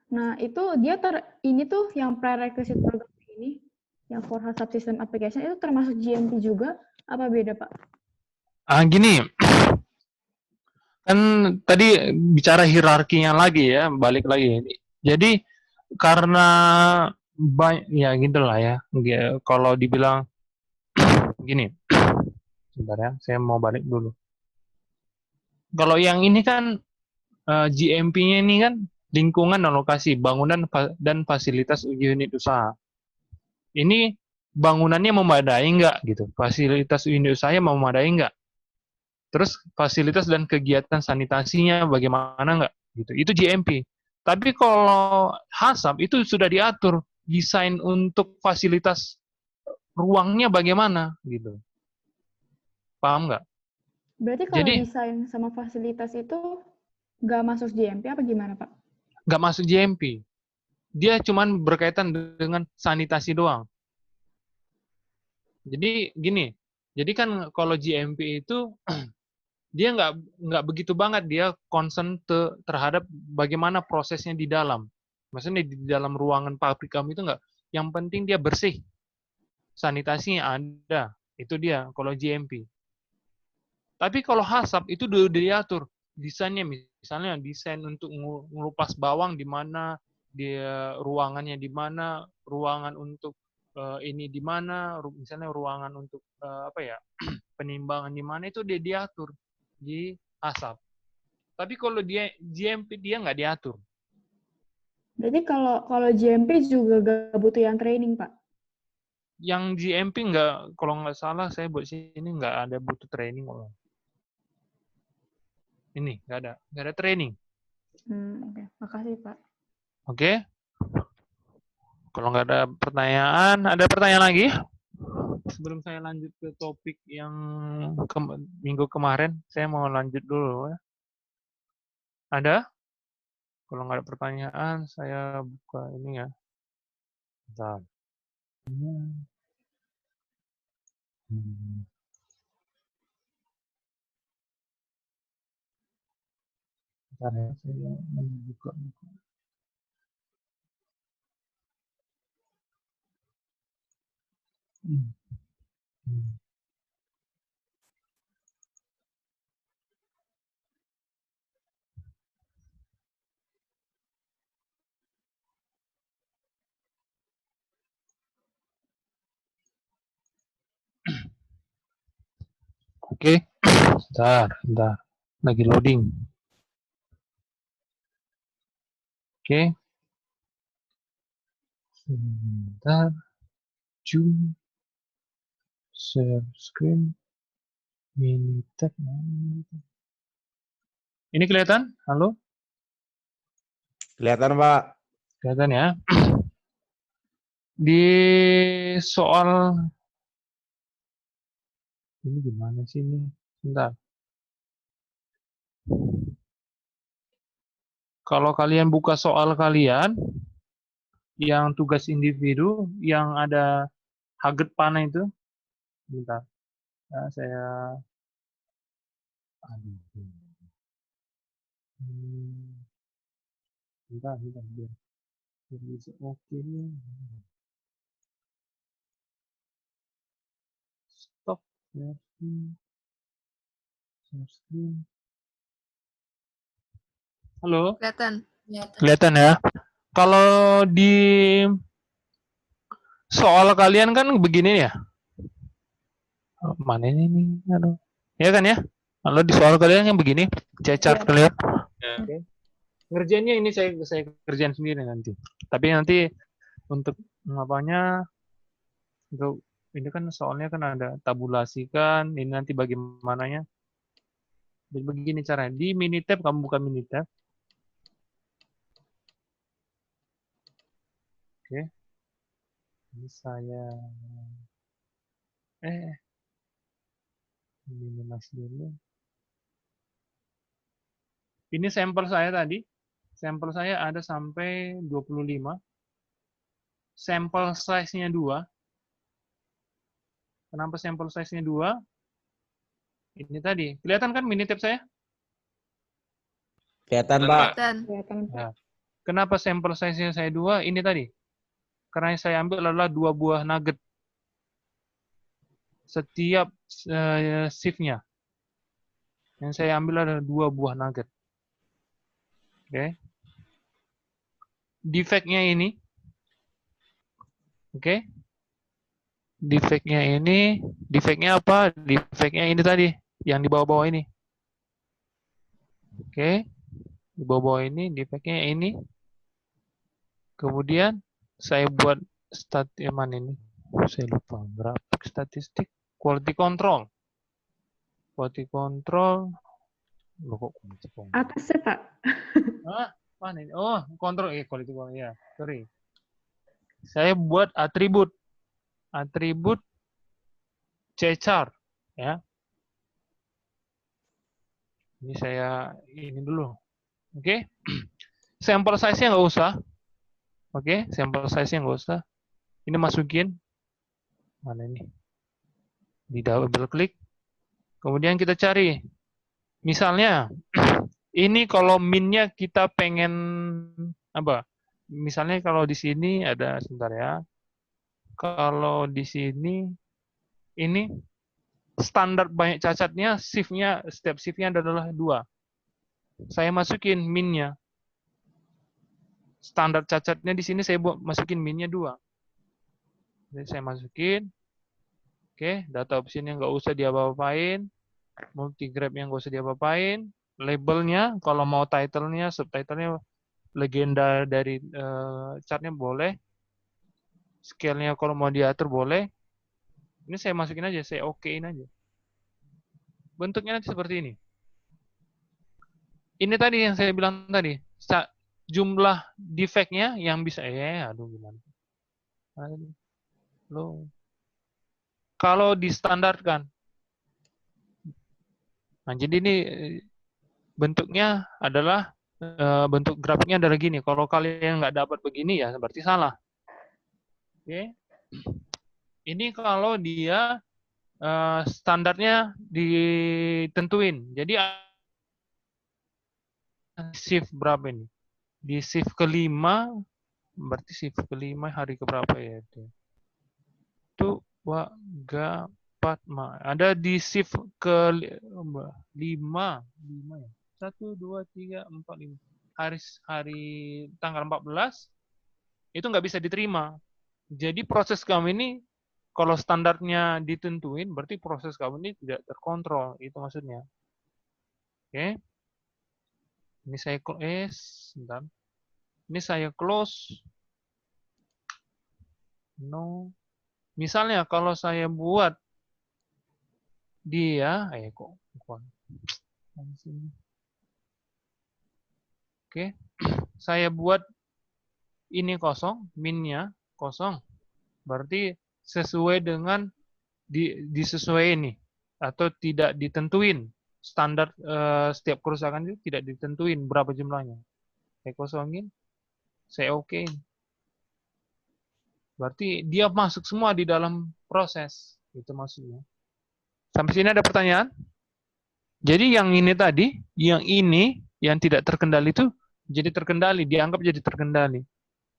Speaker 5: Nah, itu dia ini tuh yang prerequisite program ini, yang for HACCP System Application itu termasuk GMP juga, apa beda, Pak?
Speaker 1: Gini. Kan tadi bicara hierarkinya lagi ya, balik lagi. Jadi karena ya gitu lah ya. Kalau dibilang gini. Sebentar ya, saya mau balik dulu. Kalau yang ini kan GMP-nya ini kan lingkungan dan lokasi, bangunan dan fasilitas unit usaha. Ini bangunannya memadai nggak gitu? Fasilitas unit usahanya memadai nggak? Terus fasilitas dan kegiatan sanitasinya bagaimana nggak? Gitu. Itu GMP. Tapi kalau HACCP itu sudah diatur desain untuk fasilitas ruangnya bagaimana gitu. Paham nggak?
Speaker 5: Berarti kalau desain sama fasilitas itu nggak masuk GMP apa gimana, Pak?
Speaker 1: Nggak masuk GMP. Dia cuman berkaitan dengan sanitasi doang. Jadi gini, jadi kan kalau GMP itu dia nggak begitu banget dia concern terhadap bagaimana prosesnya di dalam. Maksudnya di dalam ruangan pabrik kamu itu nggak. Yang penting dia bersih, sanitasinya ada. Itu dia kalau GMP. Tapi kalau HACCP itu udah diatur desainnya, misalnya desain untuk ngelupas bawang di mana, dia ruangannya di mana, ruangan untuk ini di mana, misalnya ruangan untuk penimbangan di mana, itu dia diatur di HACCP. Tapi kalau dia GMP dia nggak diatur.
Speaker 5: Berarti kalau GMP juga nggak butuh yang training, Pak?
Speaker 1: Yang GMP nggak, kalau nggak salah saya buat sini nggak ada butuh training kok. Ini nggak ada training.
Speaker 5: Oke. Makasih, Pak.
Speaker 1: Oke. Kalau nggak ada pertanyaan lagi? Sebelum saya lanjut ke topik yang minggu kemarin, saya mau lanjut dulu ya. Ada? Kalau nggak ada pertanyaan, saya buka ini ya. Bentar. Bentar ya, saya mau buka. Oke, bentar. Lagi loading. Oke. Sebentar. Zoom. Share screen. Mini tab. Ini kelihatan? Halo?
Speaker 2: Kelihatan, Pak.
Speaker 1: Kelihatan ya? Di soal ini gimana sih ini? Bentar. Kalau kalian buka soal kalian, yang tugas individu, yang ada Haget panah itu, bentar. Ya, saya bentar biar bisa oke. Stop share screen. Halo? Kelihatan ya? Kalau di soal kalian kan begini ya? Mana ini? Aduh. Ya kan ya? Kalau di soal kalian yang begini, cecar kalian. Ya. Ngerjainnya ini saya kerjain sendiri nanti. Tapi nanti untuk apanya, untuk Ini kan soalnya kan ada tabulasikan, ini nanti bagaimananya. Jadi begini caranya. Di Minitab, kamu buka Minitab. Oke. Ini saya minimize dulu. Ini sampel saya tadi. Sampel saya ada sampai 25. Sampel size-nya 2. Kenapa sampel size-nya 2? Ini tadi. Kelihatan kan Minitab saya?
Speaker 2: Kelihatan, Pak.
Speaker 6: Dan
Speaker 5: Kelihatan, Pak.
Speaker 1: Ya. Kenapa sampel size-nya saya 2? Ini tadi. Karena yang saya ambil adalah 2 buah nugget. Setiap shift-nya. Yang saya ambil adalah 2 buah nugget. Oke. Defect-nya ini. Oke. Defect-nya ini. Defect-nya apa? Defect-nya ini tadi. Yang di bawah-bawah ini. Oke. Di bawah-bawah ini. Defect-nya ini. Kemudian saya buat mana ini? Saya lupa. Grafik statistik. Quality control. Quality control. Loh, kok quality control?
Speaker 5: Atasnya, Pak.
Speaker 1: Mana ini? Oh, kontrol. Quality control. Ya, sorry. Saya buat atribut. Atribut C-chart. Ya. Ini saya ini dulu. Oke. Sampel size-nya nggak usah. Oke, sampel size-nya nggak usah. Ini masukin. Mana ini? Di double klik. Kemudian kita cari. Misalnya, ini kalau min-nya kita pengen apa? Misalnya kalau di sini ada, sebentar ya. Kalau di sini, ini standar banyak cacatnya, shift-nya, setiap shift-nya adalah 2. Saya masukin min-nya. Standar cacatnya di sini saya masukin min-nya 2. Jadi saya masukin. Oke, data option-nya nggak usah diapa-apain. Multigraph-nya nggak usah diapa-apain. Labelnya, kalau mau title-nya, subtitle-nya, legenda dari chart-nya boleh. Scale-nya kalau mau diatur boleh. Ini saya masukin aja, saya okein aja. Bentuknya nanti seperti ini. Ini tadi yang saya bilang tadi. Jumlah defect-nya yang bisa, aduh gimana. Loh. Kalau distandarkan. Nah, jadi ini bentuknya adalah, bentuk grafiknya adalah gini. Kalau kalian nggak dapat begini ya berarti salah. Oke. Ini kalau dia standarnya ditentuin. Jadi shift berapa ini? Di shift kelima, berarti shift kelima hari keberapa ya itu? Itu waga 4, ada di shift ke 5 ya. 1, 2, 3, 4, 5. Hari tanggal 14 itu nggak bisa diterima. Jadi proses kamu ini kalau standarnya ditentuin berarti proses kamu ini tidak terkontrol, itu maksudnya. Oke. Ini saya close, sebentar. Ini saya close. No. Misalnya kalau saya buat dia, oke, saya buat ini kosong, min-nya kosong, berarti sesuai dengan disesuai ini atau tidak ditentuin standar setiap kerusakan itu tidak ditentuin berapa jumlahnya. Saya kosongin, saya okein. Berarti dia masuk semua di dalam proses, itu maksudnya. Sampai sini ada pertanyaan? Jadi yang ini tadi, yang tidak terkendali itu jadi terkendali, dianggap jadi terkendali.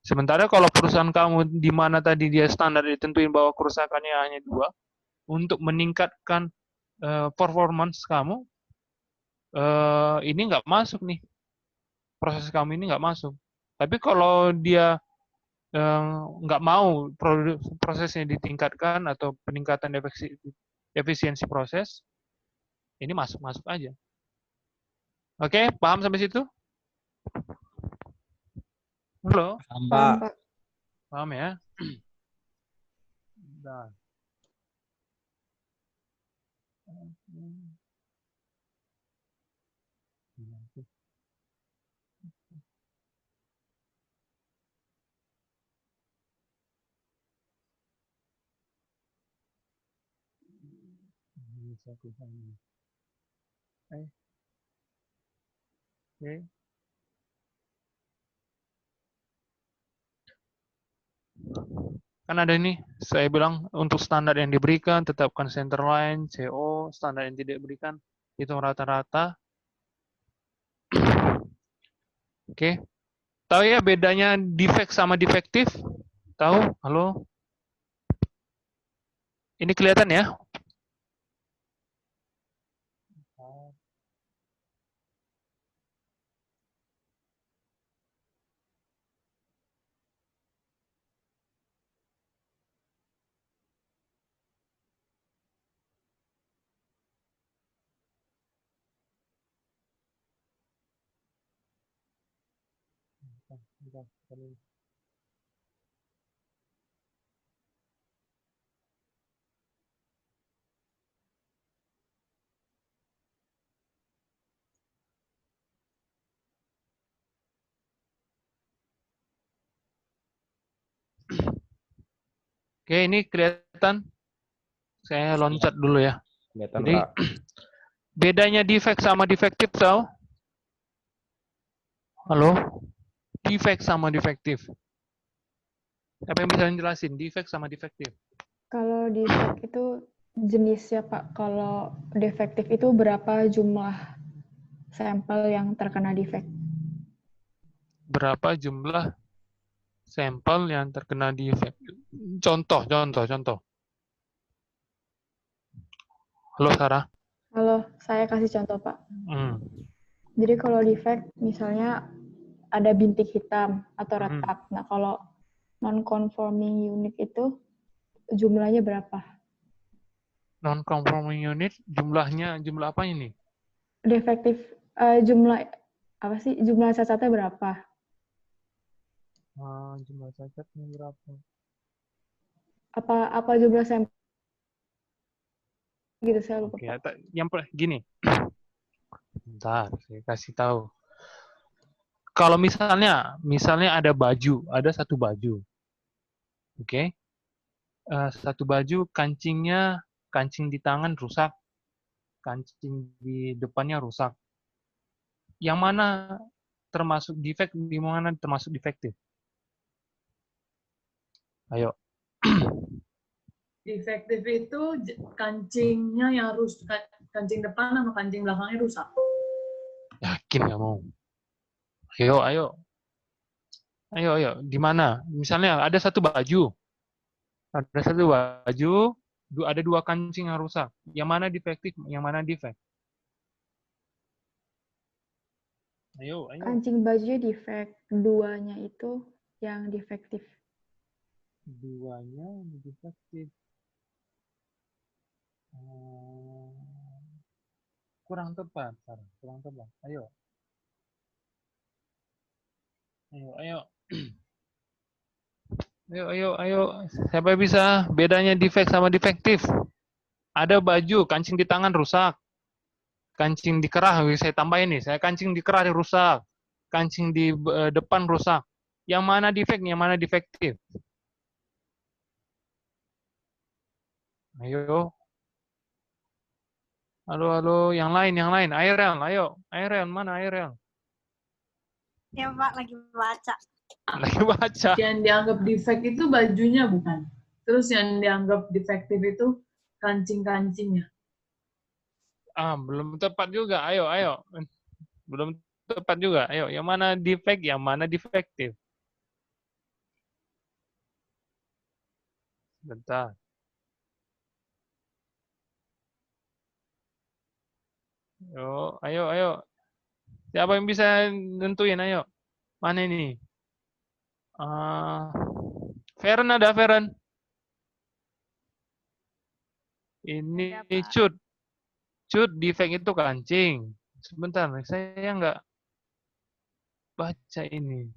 Speaker 1: Sementara kalau perusahaan kamu di mana tadi dia standar ditentuin bahwa kerusakannya hanya 2, untuk meningkatkan performance kamu, ini nggak masuk nih. Proses kamu ini nggak masuk. Tapi kalau dia nggak mau prosesnya ditingkatkan atau peningkatan efisiensi proses, ini masuk aja. Oke, paham sampai situ? Halo?
Speaker 2: Paham, Pak.
Speaker 5: Pak.
Speaker 1: Paham ya? Nah. bisa aku ini. Oke. Kan ada ini, saya bilang untuk standar yang diberikan, tetapkan center line, CO, standar yang tidak diberikan, hitung rata-rata. Oke. Tahu ya bedanya defect sama defektif? Tahu? Halo? Ini kelihatan ya? Oke, ini kelihatan. Saya loncat dulu ya.
Speaker 2: Kelihatan,
Speaker 1: Jadi
Speaker 2: Pak.
Speaker 1: bedanya defect sama defektif tahu? Halo? Defect sama defektif. Siapa yang bisa jelasin defect sama defektif?
Speaker 5: Kalau defect itu jenisnya, Pak. Kalau defektif itu berapa jumlah sampel yang terkena defect?
Speaker 1: Berapa jumlah sampel yang terkena defect? Contoh. Halo, Sarah?
Speaker 5: Halo, saya kasih contoh, Pak. Jadi kalau defect, misalnya ada bintik hitam atau retak. Nah, kalau non-conforming unit itu jumlahnya berapa?
Speaker 1: Non-conforming unit jumlah apa ini?
Speaker 5: Defektif, jumlah apa sih? Jumlah cacatnya berapa?
Speaker 1: Jumlah cacatnya berapa?
Speaker 5: Apa jumlah sampel? Gitu saya lupa.
Speaker 1: Oke, yang gini. Bentar, saya kasih tahu. Kalau misalnya ada baju, ada satu baju. Oke. Satu baju kancing di tangan rusak, kancing di depannya rusak. Yang mana termasuk defect, di mana termasuk defektif? Ayo.
Speaker 3: Defektif itu kancingnya yang rusak, kancing depan sama kancing belakangnya rusak.
Speaker 1: Yakin nggak mau? Ayo. Di mana? Misalnya ada satu baju. Ada dua kancing yang rusak. Yang mana defektif, yang mana defect? Ayo.
Speaker 5: Kancing bajunya defect, duanya itu yang defektif.
Speaker 1: Duanya defektif. Kurang tepat, Sarah. Kurang tepat. Ayo. Ayo. Siapa bisa bedanya defect sama defektif? Ada baju, kancing di tangan rusak. Kancing di kerah, saya tambahin nih. Saya kancing di kerah rusak. Kancing di depan rusak. Yang mana defect, yang mana defektif? Ayo. Halo, yang lain. Airel, ayo. Airel, mana Airel?
Speaker 7: Ya, Pak, lagi baca.
Speaker 1: Lagi baca.
Speaker 3: Yang dianggap defect itu bajunya bukan. Terus yang dianggap defektif itu kancing-kancingnya.
Speaker 1: Belum tepat juga. Ayo. Belum tepat juga. Ayo, yang mana defect, yang mana defektif? Bentar. Ayo. Siapa yang bisa nentuin? Ayo. Mana ini? Feren ada, Feren? Ini cut. Cut, defect itu kancing. Sebentar, saya nggak baca ini.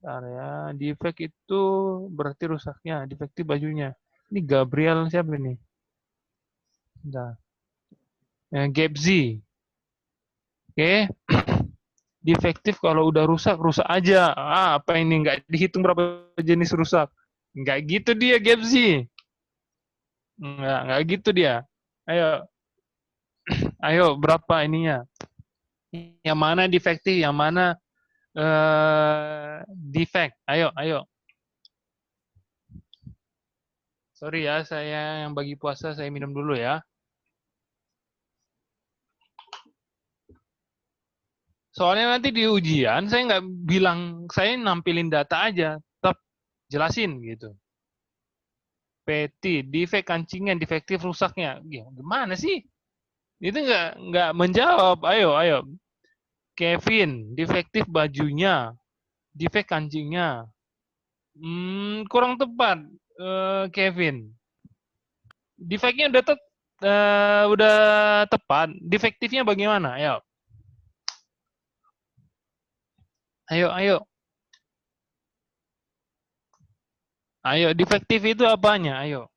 Speaker 1: Bentar ya. Defect itu berarti rusaknya. Defektif bajunya. Ini Gabriel siapa ini? Bentar. Gapzi. Oke. Defektif kalau udah rusak aja. Apa ini nggak dihitung berapa jenis rusak? Nggak gitu dia, Gapzi. Nggak gitu dia. Ayo, Ayo, berapa ininya? Yang mana defektif, yang mana defect? Ayo. Sorry ya, saya yang bagi puasa, saya minum dulu ya. Soalnya nanti di ujian, saya nggak bilang, saya nampilin data aja, tetap jelasin gitu. PT, defect kancingnya, defektif rusaknya. Gimana sih? Itu nggak menjawab. Ayo. Kevin, defektif bajunya, defect kancingnya. Kurang tepat, Kevin. Defeknya udah tepat. Defektifnya bagaimana? Ayo. Ayo, defektif itu apanya? Ayo.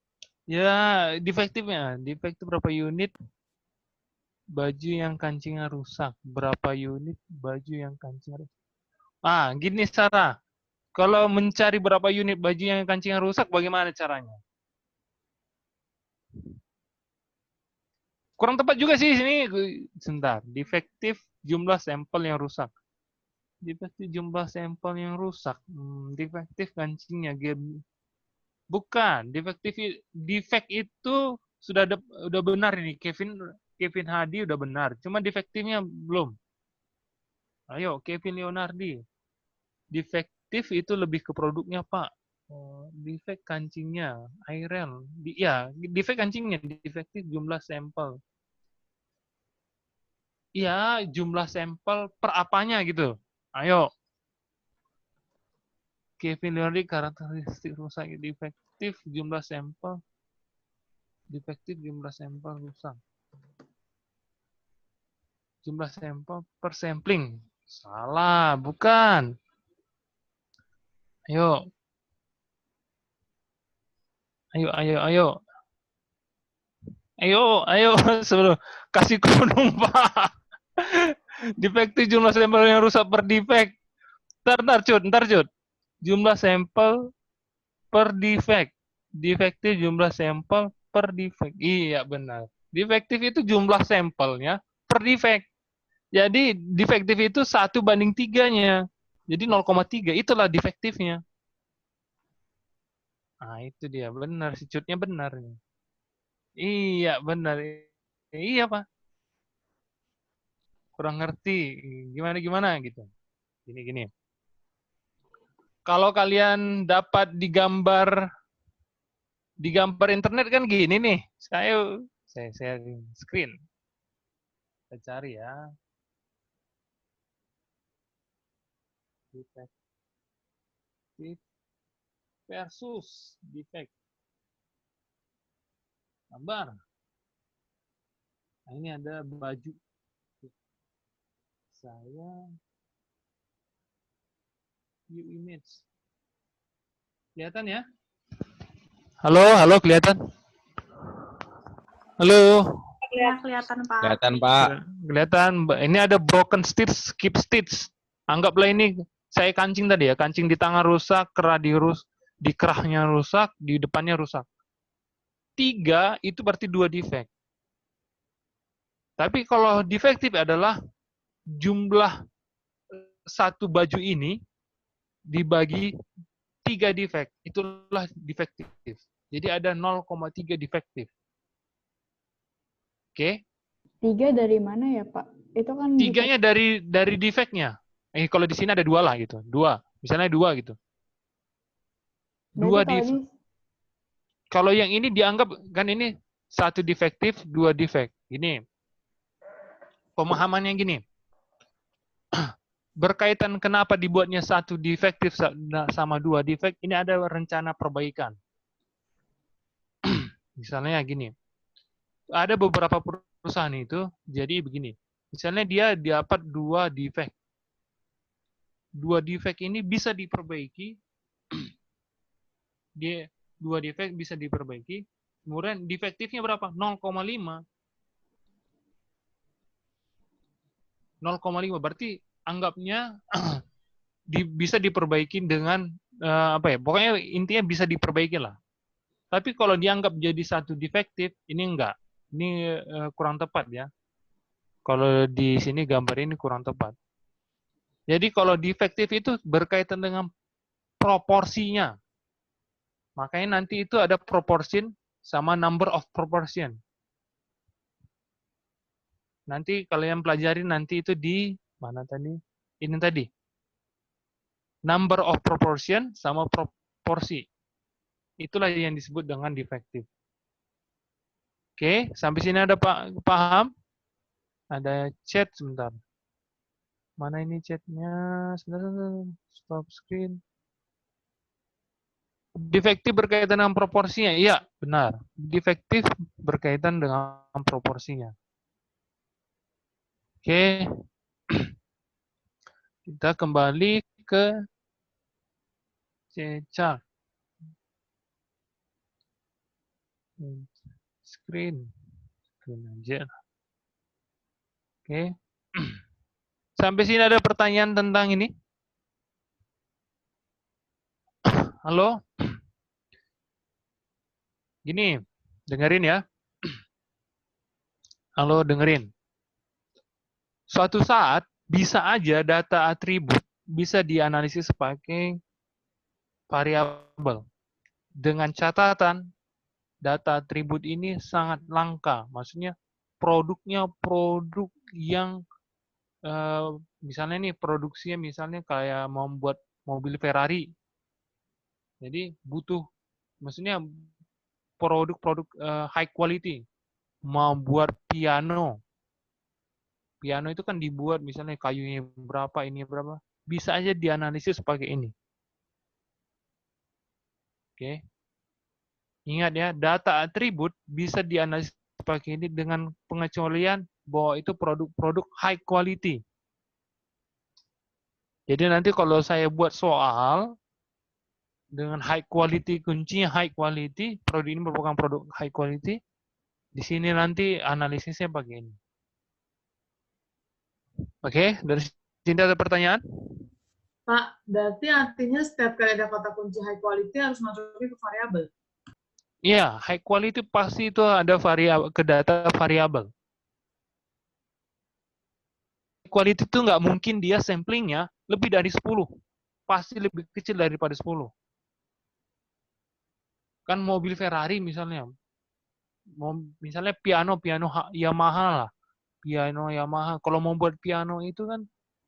Speaker 1: Ya, defektifnya. Defektif berapa unit baju yang kancingnya rusak? Berapa unit baju yang kancingnya rusak? Gini Sarah. Kalau mencari berapa unit baju yang kancingnya rusak, bagaimana caranya? Kurang tepat juga sih sini. Sebentar. Defektif jumlah sampel yang rusak. Defektif jumlah sampel yang rusak. Defektif kancingnya. Bukan. Defect itu udah benar ini. Kevin Hadi udah benar. Cuma defektifnya belum. Ayo, Kevin Leonardi. Defektif itu lebih ke produknya, Pak. Defect kancingnya, Airel. Defect kancingnya, defektif jumlah sampel. Iya, jumlah sampel per apanya gitu. Ayo. Kevin Leonardi, karakteristik rusak, defektif jumlah sampel. Defektif jumlah sampel rusak. Jumlah sampel per sampling. Salah, bukan. Ayo. Ayo, sebelum kasih kunung, Pak. Defektif jumlah sampel yang rusak per defect. Ntar, Cut. Jumlah sampel per defect. Defektif jumlah sampel per defect. Iya, benar. Defektif itu jumlah sampelnya per defect. Jadi, defektif itu 1/3-nya. Jadi 0,3, itulah defektifnya. Itu dia, benar. Si Cutnya benar. Iya, benar. Iya, Pak. Kurang ngerti. Gimana gitu. Gini. Kalau kalian dapat digambar internet kan gini nih. Saya screen. Saya cari ya. Defektif versus defect. Gambar. Nah, ini ada baju. Saya view image. Kelihatan ya? Halo, kelihatan? Halo.
Speaker 7: Kelihatan, Pak.
Speaker 2: Kelihatan, Pak.
Speaker 1: Kelihatan. Ini ada broken stitch, skip stitch. Anggaplah ini saya kancing tadi ya, kancing di tangan rusak, di kerahnya rusak, di depannya rusak. 3 itu berarti 2 defect. Tapi kalau defektif adalah jumlah satu baju ini dibagi 3 defect. Itulah defektif. Jadi ada 0,3 defektif. Oke?
Speaker 5: 3 dari mana ya, Pak? Itu kan
Speaker 1: 3-nya dari defect-nya. Kalau di sini ada 2 lah gitu. 2. Misalnya 2 gitu. 2 defect. Kalau yang ini dianggap kan ini 1 defektif, 2 defect. Ini pemahamannya gini. Berkaitan kenapa dibuatnya 1 defektif sama 2 defect, ini ada rencana perbaikan. Misalnya gini. Ada beberapa perusahaan itu jadi begini. Misalnya dia dapat 2 defect. 2 defect ini bisa diperbaiki. Dia 2 defect bisa diperbaiki. Kemudian defektifnya berapa? 0,5. 0,5 berarti anggapnya bisa diperbaiki dengan pokoknya intinya bisa diperbaiki lah. Tapi kalau dianggap jadi 1 defektif, ini enggak. Ini kurang tepat ya. Kalau di sini gambar ini kurang tepat. Jadi kalau defektif itu berkaitan dengan proporsinya. Makanya nanti itu ada proportion sama number of proportion. Nanti kalian pelajari nanti itu di mana tadi? Ini tadi. Number of proportion sama proporsi. Itulah yang disebut dengan defektif. Oke, sampai sini ada paham? Ada chat sebentar. Mana ini chatnya? Sebentar. Stop screen. Defektif berkaitan dengan proporsinya. Iya, benar. Defektif berkaitan dengan proporsinya. Oke. Kita kembali ke C-chart. Screen aja. Oke. Sampai sini ada pertanyaan tentang ini? Halo? Gini, dengerin ya. Halo, dengerin. Suatu saat, bisa aja data atribut bisa dianalisis sebagai variabel. Dengan catatan, data atribut ini sangat langka. Maksudnya, produknya produk yang, misalnya nih, produksinya misalnya kayak membuat mobil Ferrari. Jadi, butuh, maksudnya, produk-produk high quality. Mau buat piano. Piano itu kan dibuat misalnya kayunya berapa, ini berapa. Bisa aja dianalisis pakai ini. Oke. Ingat ya, data atribut bisa dianalisis pakai ini dengan pengecualian bahwa itu produk-produk high quality. Jadi nanti kalau saya buat soal dengan high quality, kuncinya high quality, produk ini merupakan produk high quality, di sini nanti analisisnya pakai ini. Oke, dari sini ada pertanyaan?
Speaker 3: Pak, berarti artinya setiap kali ada kata kunci high quality harus masukin ke variabel.
Speaker 1: Iya, high quality pasti itu ada variabel ke data variabel. Quality itu nggak mungkin dia samplingnya lebih dari 10. Pasti lebih kecil daripada 10. Kan mobil Ferrari misalnya. Misalnya piano Yamaha lah. Piano Yamaha. Kalau mau buat piano itu kan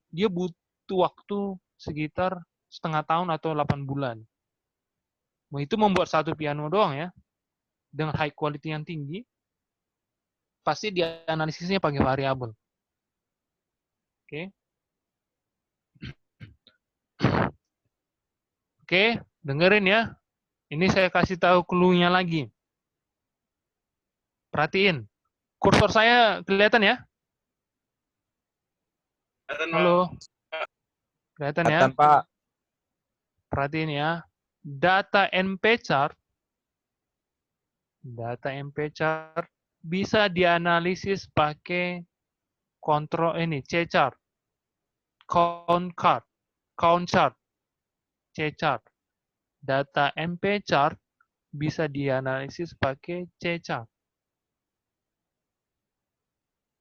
Speaker 1: dia butuh waktu sekitar setengah tahun atau 8 bulan. Nah, itu membuat satu piano doang ya. Dengan high quality yang tinggi. Pasti dia analisisnya pakai variabel. Oke. Oke, dengerin ya. Ini saya kasih tahu clue-nya lagi. Perhatiin. Kursor saya kelihatan ya? Halo. Kelihatan ya?
Speaker 2: Kelihatan, Pak.
Speaker 1: Perhatiin ya. Data NP chart bisa dianalisis pakai kontrol ini C-chart. Count chart. C-chart. Data NP chart bisa dianalisis pakai C-chart.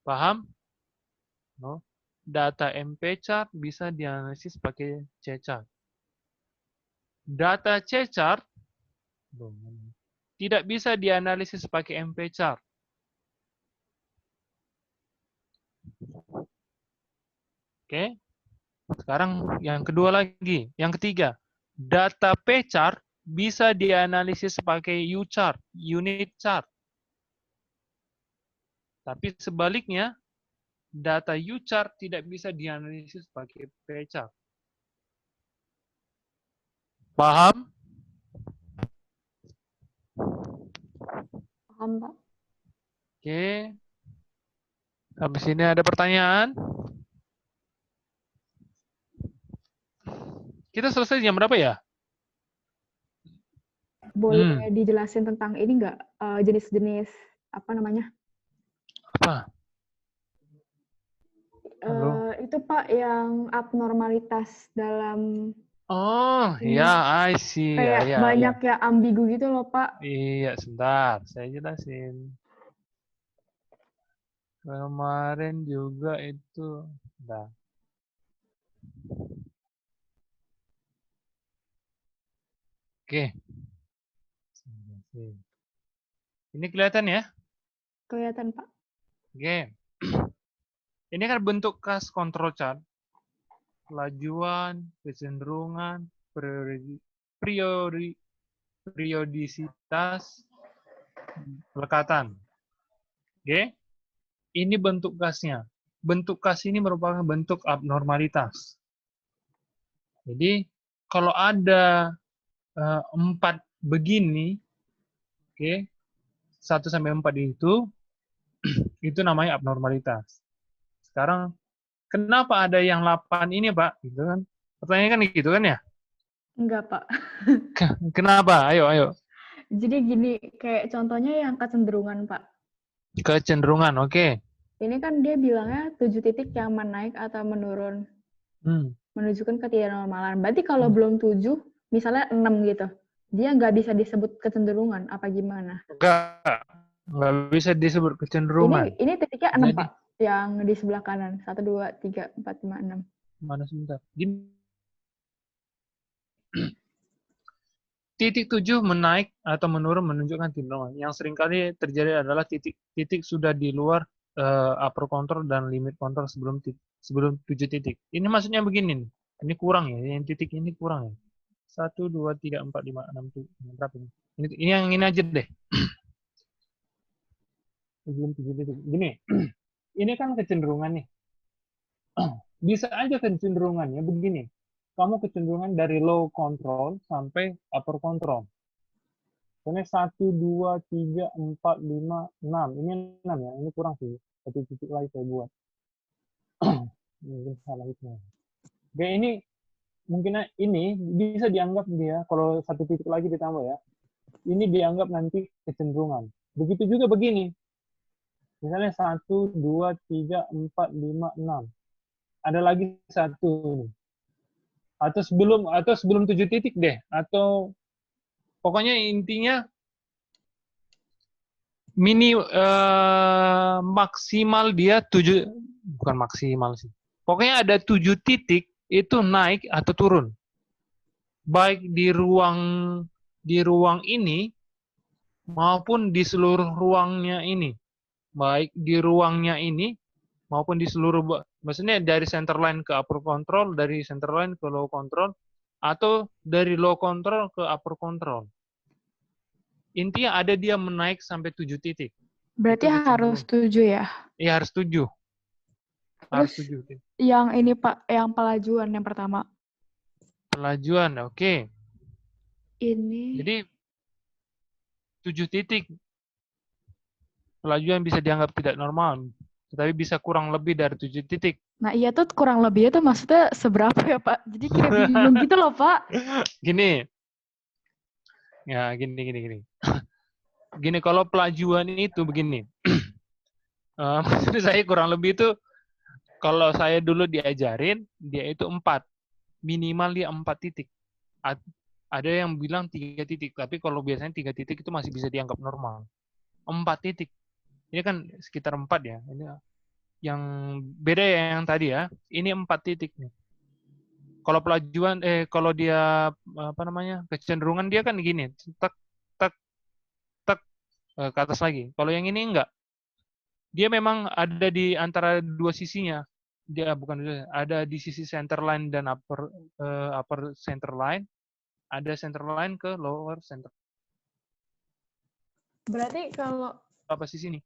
Speaker 1: Paham? No? Data NP chart bisa dianalisis pakai C-chart. Data C-chart tidak bisa dianalisis pakai NP chart. Oke. Sekarang yang kedua lagi, yang ketiga. Data P-chart bisa dianalisis pakai U-chart, unit chart. Tapi sebaliknya, data U-chart tidak bisa dianalisis pakai P-chart. Paham?
Speaker 5: Paham, Pak.
Speaker 1: Oke. Habis ini ada pertanyaan? Kita selesai jam berapa ya?
Speaker 5: Boleh dijelasin tentang ini nggak? Jenis-jenis apa namanya?
Speaker 1: Apa?
Speaker 5: Itu Pak yang abnormalitas dalam.
Speaker 1: Oh, ya, I see.
Speaker 5: Kayak banyak ya ambigu gitu loh, Pak.
Speaker 1: Iya, sebentar. Saya jelasin. Kemarin juga itu. Nah. Oke. Ini kelihatan ya?
Speaker 5: Kelihatan, Pak.
Speaker 1: Oke. Ini kan bentuk kas control chart. Kelajuan, kecenderungan, periodisitas, pelekatan. Oke. Ini bentuk kasnya. Bentuk kas ini merupakan bentuk abnormalitas. Jadi, kalau ada 4 begini, oke, 1 sampai 4 itu namanya abnormalitas. Sekarang, kenapa ada yang 8 ini, Pak? Gitu kan? Pertanyaannya kan gitu kan ya?
Speaker 5: Enggak, Pak.
Speaker 1: Kenapa? Ayo.
Speaker 5: Jadi gini, kayak contohnya yang kecenderungan, Pak.
Speaker 1: Kecenderungan, oke.
Speaker 5: Ini kan dia bilangnya 7 titik yang menaik atau menurun. Menunjukkan ketidaknormalan. Berarti kalau belum 7, misalnya 6 gitu, dia nggak bisa disebut kecenderungan, apa gimana?
Speaker 1: Nggak bisa disebut kecenderungan.
Speaker 5: Ini titiknya 6,
Speaker 1: Jadi,
Speaker 5: Pak, yang di sebelah kanan. 1, 2, 3, 4, 5, 6.
Speaker 1: Mana sebentar. Gini. Titik 7 menaik atau menurun menunjukkan kecenderungan. Yang seringkali terjadi adalah titik sudah di luar upper control dan limit control sebelum 7 titik. Ini maksudnya begini nih. Ini kurang ya, yang titik ini kurang ya. 1, 2, 3, 4, 5, 6, 7, berapa ini? Ini yang ini aja deh. Sebelum 7 titik. Gini, ini kan kecenderungan nih. Bisa aja kecenderungannya begini. Kamu kecenderungan dari low control sampai upper control. Ini 1, 2, 3, 4, 5, 6. Ini 6 ya, ini kurang sih. 1 titik lagi saya buat. Mungkin salah itu. Oke, ini mungkin ini bisa dianggap dia, kalau 1 titik lagi ditambah ya, ini dianggap nanti kecenderungan. Begitu juga begini. Misalnya 1, 2, 3, 4, 5, 6. Ada lagi 1 nih. Atau sebelum 7 titik deh. Atau pokoknya intinya maksimal dia 7, bukan maksimal sih. Pokoknya ada 7 titik itu naik atau turun. Baik di ruang ini maupun di seluruh ruangnya ini. Baik di ruangnya ini maupun di seluruh, maksudnya dari center line ke upper control, dari center line ke low control, atau dari low control ke upper control. Intinya ada dia menaik sampai 7 titik.
Speaker 5: Berarti harus 7 ya?
Speaker 1: Iya, harus 7. Harus 7.
Speaker 5: Yang ini, Pak, yang pelajuan yang pertama.
Speaker 1: Pelajuan, oke.
Speaker 5: Ini.
Speaker 1: Jadi 7 titik. Pelajuan bisa dianggap tidak normal, tetapi bisa kurang lebih dari 7 titik.
Speaker 5: Nah, iya tuh kurang lebih itu maksudnya seberapa ya, Pak? Jadi kayak bingung gitu loh, Pak.
Speaker 1: Gini. Ya, gini. Gini, kalau pelajuan itu begini. Maksud saya kurang lebih itu, kalau saya dulu diajarin, dia itu 4. Minimal dia 4 titik. Ada yang bilang 3 titik, tapi kalau biasanya 3 titik itu masih bisa dianggap normal. 4 titik. Ini kan sekitar 4 ya. Ini yang beda ya yang tadi ya. Ini 4 titik nih. Kalau pelajuan, kalau dia kecenderungan dia kan gini, tak ke atas lagi. Kalau yang ini enggak. Dia memang ada di antara dua sisinya. Dia ada di sisi center line dan upper center line. Ada center line ke lower center.
Speaker 5: Berarti kalau
Speaker 1: apa sisi ini?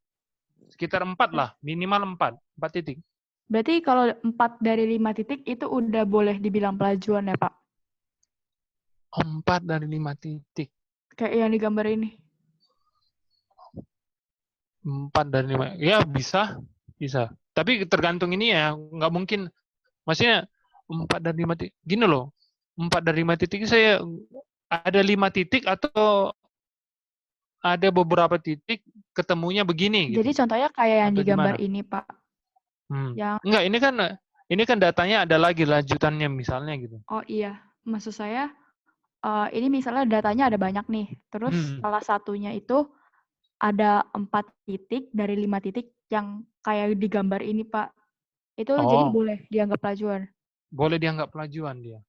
Speaker 1: Sekitar 4 lah, minimal 4 titik.
Speaker 5: Berarti kalau 4 dari 5 titik itu udah boleh dibilang pelajuan ya, Pak?
Speaker 1: 4 dari 5 titik.
Speaker 5: Kayak yang digambar ini.
Speaker 1: 4 dari 5. Ya, bisa. Tapi tergantung ini ya, nggak mungkin. Maksudnya 4 dari 5 titik. Gini loh, 4 dari 5 titik saya ada 5 titik atau ada beberapa titik ketemunya begini.
Speaker 5: Jadi
Speaker 1: gitu.
Speaker 5: contohnya kayak yang
Speaker 1: atau
Speaker 5: digambar
Speaker 1: gimana?
Speaker 5: ini, Pak.
Speaker 1: Enggak, ini kan datanya ada lagi lanjutannya misalnya gitu.
Speaker 5: Oh iya, maksud saya ini misalnya datanya ada banyak nih. Terus salah satunya itu ada 4 titik dari 5 titik yang kayak di gambar ini, Pak. Itu jadi
Speaker 1: Oh,
Speaker 5: boleh dianggap pelajuan.
Speaker 1: boleh dianggap pelajuan dia.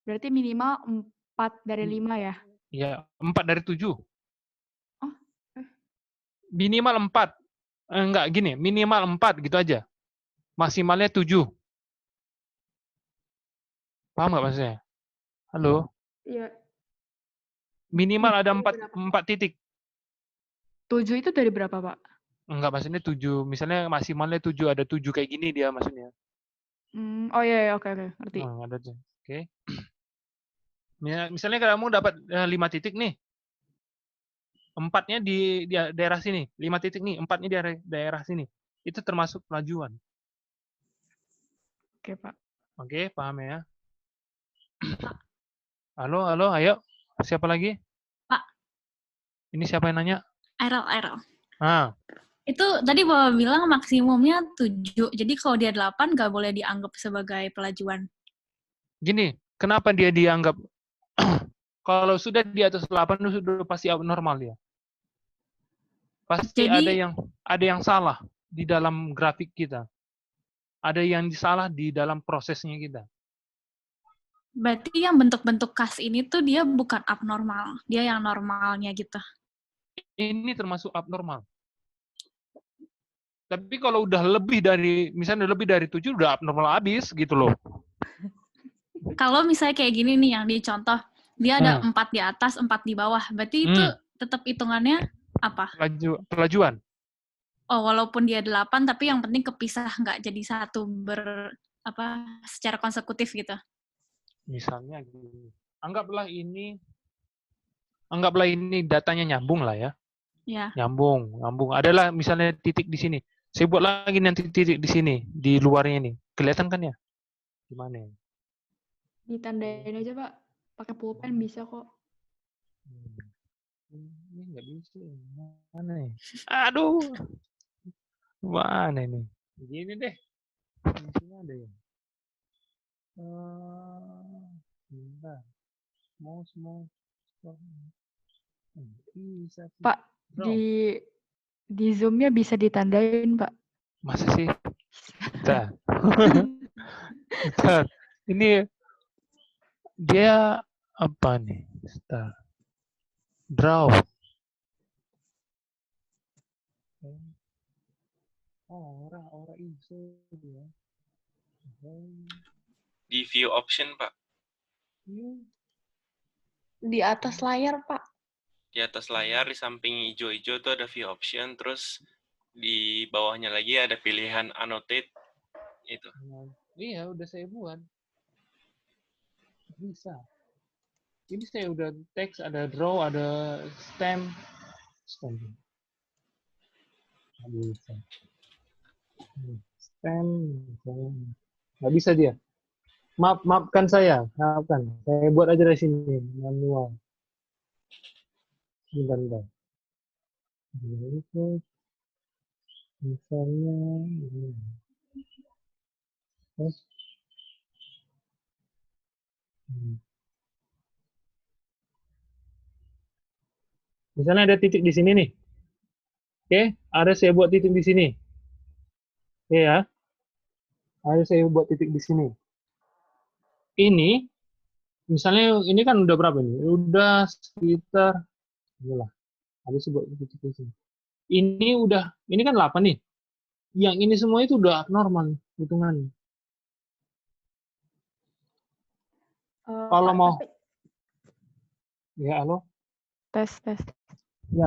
Speaker 5: Berarti minimal 4 dari 5 ya?
Speaker 1: Ya, 4 dari 7.
Speaker 5: Oh,
Speaker 1: Minimal 4. Enggak, gini, minimal 4 gitu aja. Maksimalnya 7. Paham nggak maksudnya? Halo?
Speaker 5: iya.
Speaker 1: Minimal ada
Speaker 5: Dari
Speaker 1: 4
Speaker 5: berapa?
Speaker 1: titik.
Speaker 5: 7 itu dari berapa, Pak?
Speaker 1: Enggak, maksudnya 7. Misalnya maksimalnya 7, ada 7 kayak gini dia maksudnya.
Speaker 5: Oh iya, oke, ngerti.
Speaker 1: Ada tuh. Oke. Misalnya kamu dapat 5 titik nih. 4-nya di daerah sini. 5 titik nih, 4-nya di daerah sini. Itu termasuk pelajuan.
Speaker 5: Oke, Pak.
Speaker 1: Oke, paham ya? Halo, ayo. Siapa lagi?
Speaker 7: Pak.
Speaker 1: Ini siapa yang nanya?
Speaker 7: Airel.
Speaker 6: Itu tadi Bapak bilang maksimumnya 7. Jadi kalau dia 8 nggak boleh dianggap sebagai pelajuan.
Speaker 1: Gini, kenapa dia dianggap kalau sudah di atas 8 itu sudah pasti abnormal dia. Pasti
Speaker 6: Jadi
Speaker 1: ada yang salah di dalam grafik kita. Ada yang salah di dalam prosesnya kita.
Speaker 6: berarti yang bentuk-bentuk kas ini tuh dia bukan abnormal. Dia yang normalnya gitu.
Speaker 1: Ini termasuk abnormal. Tapi kalau udah lebih dari, misalnya lebih dari 7, udah abnormal habis gitu loh.
Speaker 6: Kalau misalnya kayak gini nih yang dicontoh, dia ada 4 di atas, 4 di bawah. Berarti itu tetap hitungannya apa?
Speaker 1: Pelajuan.
Speaker 6: Oh, walaupun dia 8, tapi yang penting kepisah, nggak jadi satu secara konsekutif gitu.
Speaker 1: Misalnya gini. Anggaplah ini datanya nyambung lah ya.
Speaker 6: Ya.
Speaker 1: Nyambung. Adalah misalnya titik di sini. Saya buat lagi nanti titik di sini, di luarnya ini. Kelihatan kan ya? Gimana ya?
Speaker 5: Ditandain aja, Pak. Pakai pulpen bisa kok.
Speaker 1: Ini nggak bisa. Mana ya? Aduh. Mana ini? Begini deh. Di sini ada ya. Bentar. Mouse. Bisa.
Speaker 5: Pak, di Zoom-nya bisa ditandain, Pak.
Speaker 1: Masa sih? Bentar. Ini dia apa nih? Bentar. Draw. Ora iso ya.
Speaker 4: Di view option, Pak.
Speaker 7: Di atas layar, Pak.
Speaker 4: Di atas layar, di samping hijau-hijau tuh ada view option, terus di bawahnya lagi ada pilihan annotate. Itu.
Speaker 1: Iya, udah saya buat. Bisa. Ini saya udah teks, ada draw, ada stem. Bisa. Stem. Nggak bisa dia. Maafkan saya. Saya buat aja dari sini. Manual. Bentar. Misalnya. Misalnya ada titik di sini nih. Oke, ada saya buat titik di sini. Oke ya. Ada saya buat titik di sini. Ini, misalnya ini kan udah berapa nih? Udah sekitar, inilah. Ada saya buat titik di sini. Ini kan 8 nih. Yang ini semua itu udah abnormal hitungannya. Kalau mau, ya halo.
Speaker 5: Tes.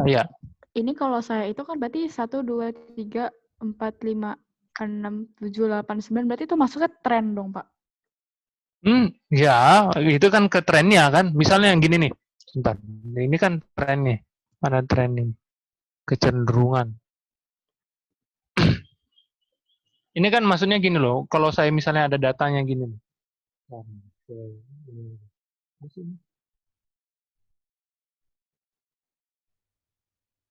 Speaker 1: Ya.
Speaker 5: Ini kalau saya itu kan berarti 1, 2, 3, 4, 5, 6, 7, 8, 9. Berarti itu masuknya tren dong, Pak.
Speaker 1: Ya, itu kan ke trennya kan. Misalnya yang gini nih. Sebentar. Ini kan tren nih. Mana tren ini? Kecenderungan. Ini kan maksudnya gini loh. Kalau saya misalnya ada datanya gini nih.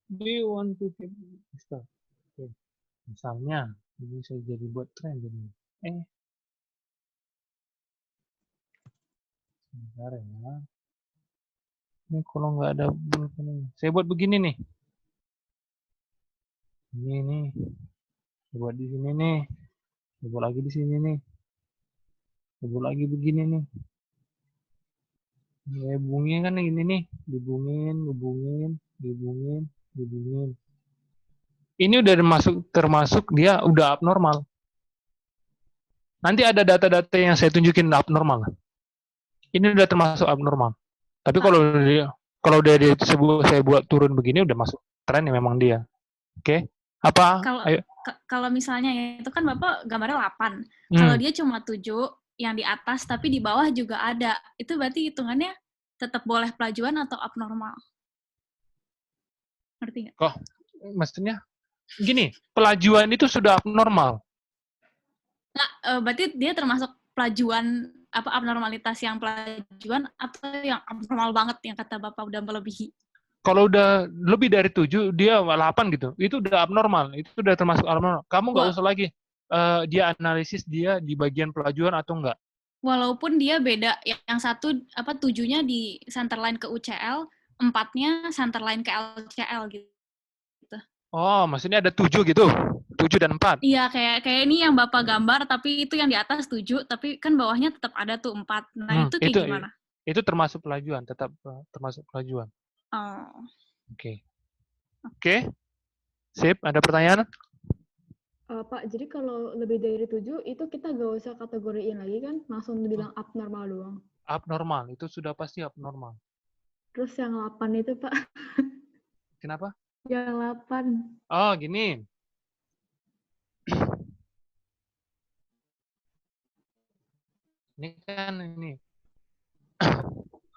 Speaker 1: Do you want to start? Okay. Misalnya, ini saya jadi buat tren jadi. Sebentar ya. Ini kalau nggak ada bulpen ini. Saya buat begini nih. Ini nih. Buat di sini nih. Buat lagi di sini nih. Buat lagi begini nih. Ya, hubungin kan ini nih. Dihubungin. Ini udah termasuk dia udah abnormal. Nanti ada data-data yang saya tunjukin abnormal. Ini udah termasuk abnormal. Tapi kalau dia saya buat turun begini udah masuk tren ya memang dia. Oke? Apa? Ayo.
Speaker 6: Kalau misalnya itu kan Bapak gambarnya 8. Kalau dia cuma 7 yang di atas tapi di bawah juga ada. Itu berarti hitungannya tetap boleh pelajuan atau abnormal? Ngerti nggak?
Speaker 1: Kok maksudnya gini, pelajuan itu sudah abnormal.
Speaker 6: Nah, berarti dia termasuk pelajuan apa abnormalitas yang pelajuan atau yang abnormal banget yang kata Bapak udah melebihi?
Speaker 1: Kalau udah lebih dari 7, dia 8 gitu. Itu udah abnormal. Itu udah termasuk abnormal. Kamu nggak usah lagi dia analisis dia di bagian pelajuan atau enggak.
Speaker 6: Walaupun dia beda, yang satu 7-nya di centerline ke UCL, 4-nya centerline ke LCL gitu.
Speaker 1: Oh, maksudnya ada 7 gitu? 7 dan 4?
Speaker 6: Iya, kayak ini yang Bapak gambar, tapi itu yang di atas 7, tapi kan bawahnya tetap ada tuh 4. Nah, itu kayak gimana?
Speaker 1: Itu termasuk pelajuan, tetap termasuk pelajuan.
Speaker 6: Oh.
Speaker 1: Oke. Sip, ada pertanyaan?
Speaker 5: Pak, jadi kalau lebih dari 7, itu kita gak usah kategoriin lagi kan? Langsung bilang abnormal doang.
Speaker 1: Abnormal, itu sudah pasti abnormal.
Speaker 5: Terus yang 8 itu, Pak?
Speaker 1: Kenapa?
Speaker 5: Yang 8.
Speaker 1: Oh, gini. Ini kan ini.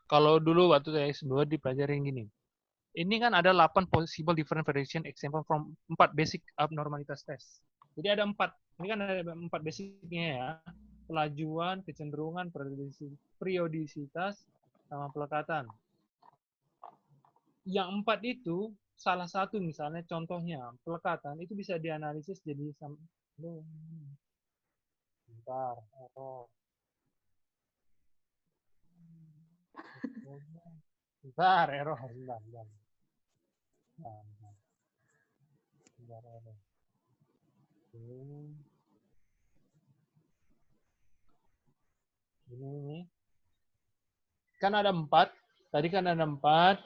Speaker 1: Kalau dulu waktu saya S2 dipelajari gini. Ini kan ada 8 possible different variation example from 4 basic abnormalitas test. Jadi ada 4. Ini kan ada 4 basicnya ya. Pelajuan, kecenderungan, periodisitas, sama pelekatan. Yang 4 itu, salah satu misalnya contohnya, pelekatan, itu bisa dianalisis jadi bentar, error. Bentar, error. Ini kan ada 4. Tadi kan ada 4.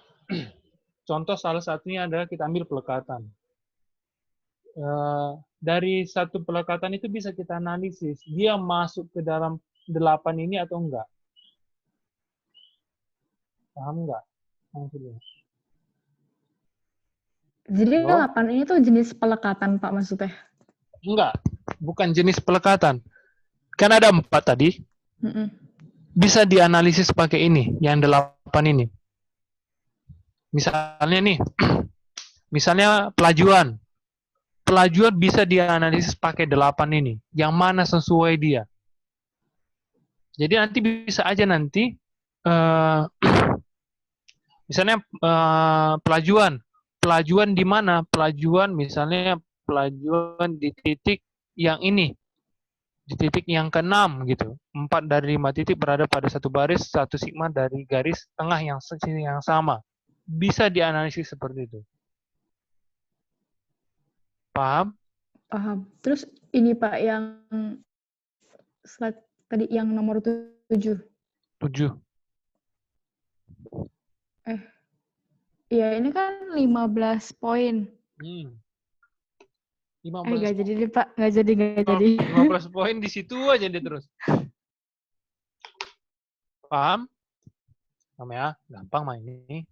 Speaker 1: Contoh salah satunya adalah kita ambil pelekatan. Dari satu pelekatan itu bisa kita analisis. Dia masuk ke dalam 8 ini atau enggak. Paham enggak? Maksudnya.
Speaker 5: Jadi 8 ini tuh jenis pelekatan, Pak, maksudnya?
Speaker 1: Enggak, bukan jenis pelekatan. Kan ada 4 tadi. Bisa dianalisis pakai ini, yang 8 ini. Misalnya nih, misalnya pelajuan. Pelajuan bisa dianalisis pakai 8 ini. Yang mana sesuai dia. Jadi nanti bisa aja nanti, misalnya pelajuan. Pelajuan di mana? Pelajuan misalnya pelajuan di titik yang ini. Di titik yang ke-6 gitu. 4 dari 5 titik berada pada satu baris, 1 sigma dari garis tengah yang sama. Bisa dianalisis seperti itu. Paham?
Speaker 5: Paham. Terus ini Pak yang slide tadi yang nomor 7.
Speaker 6: 7.
Speaker 5: Iya, ini kan 15 poin.
Speaker 1: 15
Speaker 5: nggak jadi deh, Pak. Nggak jadi.
Speaker 1: 15 poin di situ aja dia terus. Paham? Paham ya? Gampang main ini.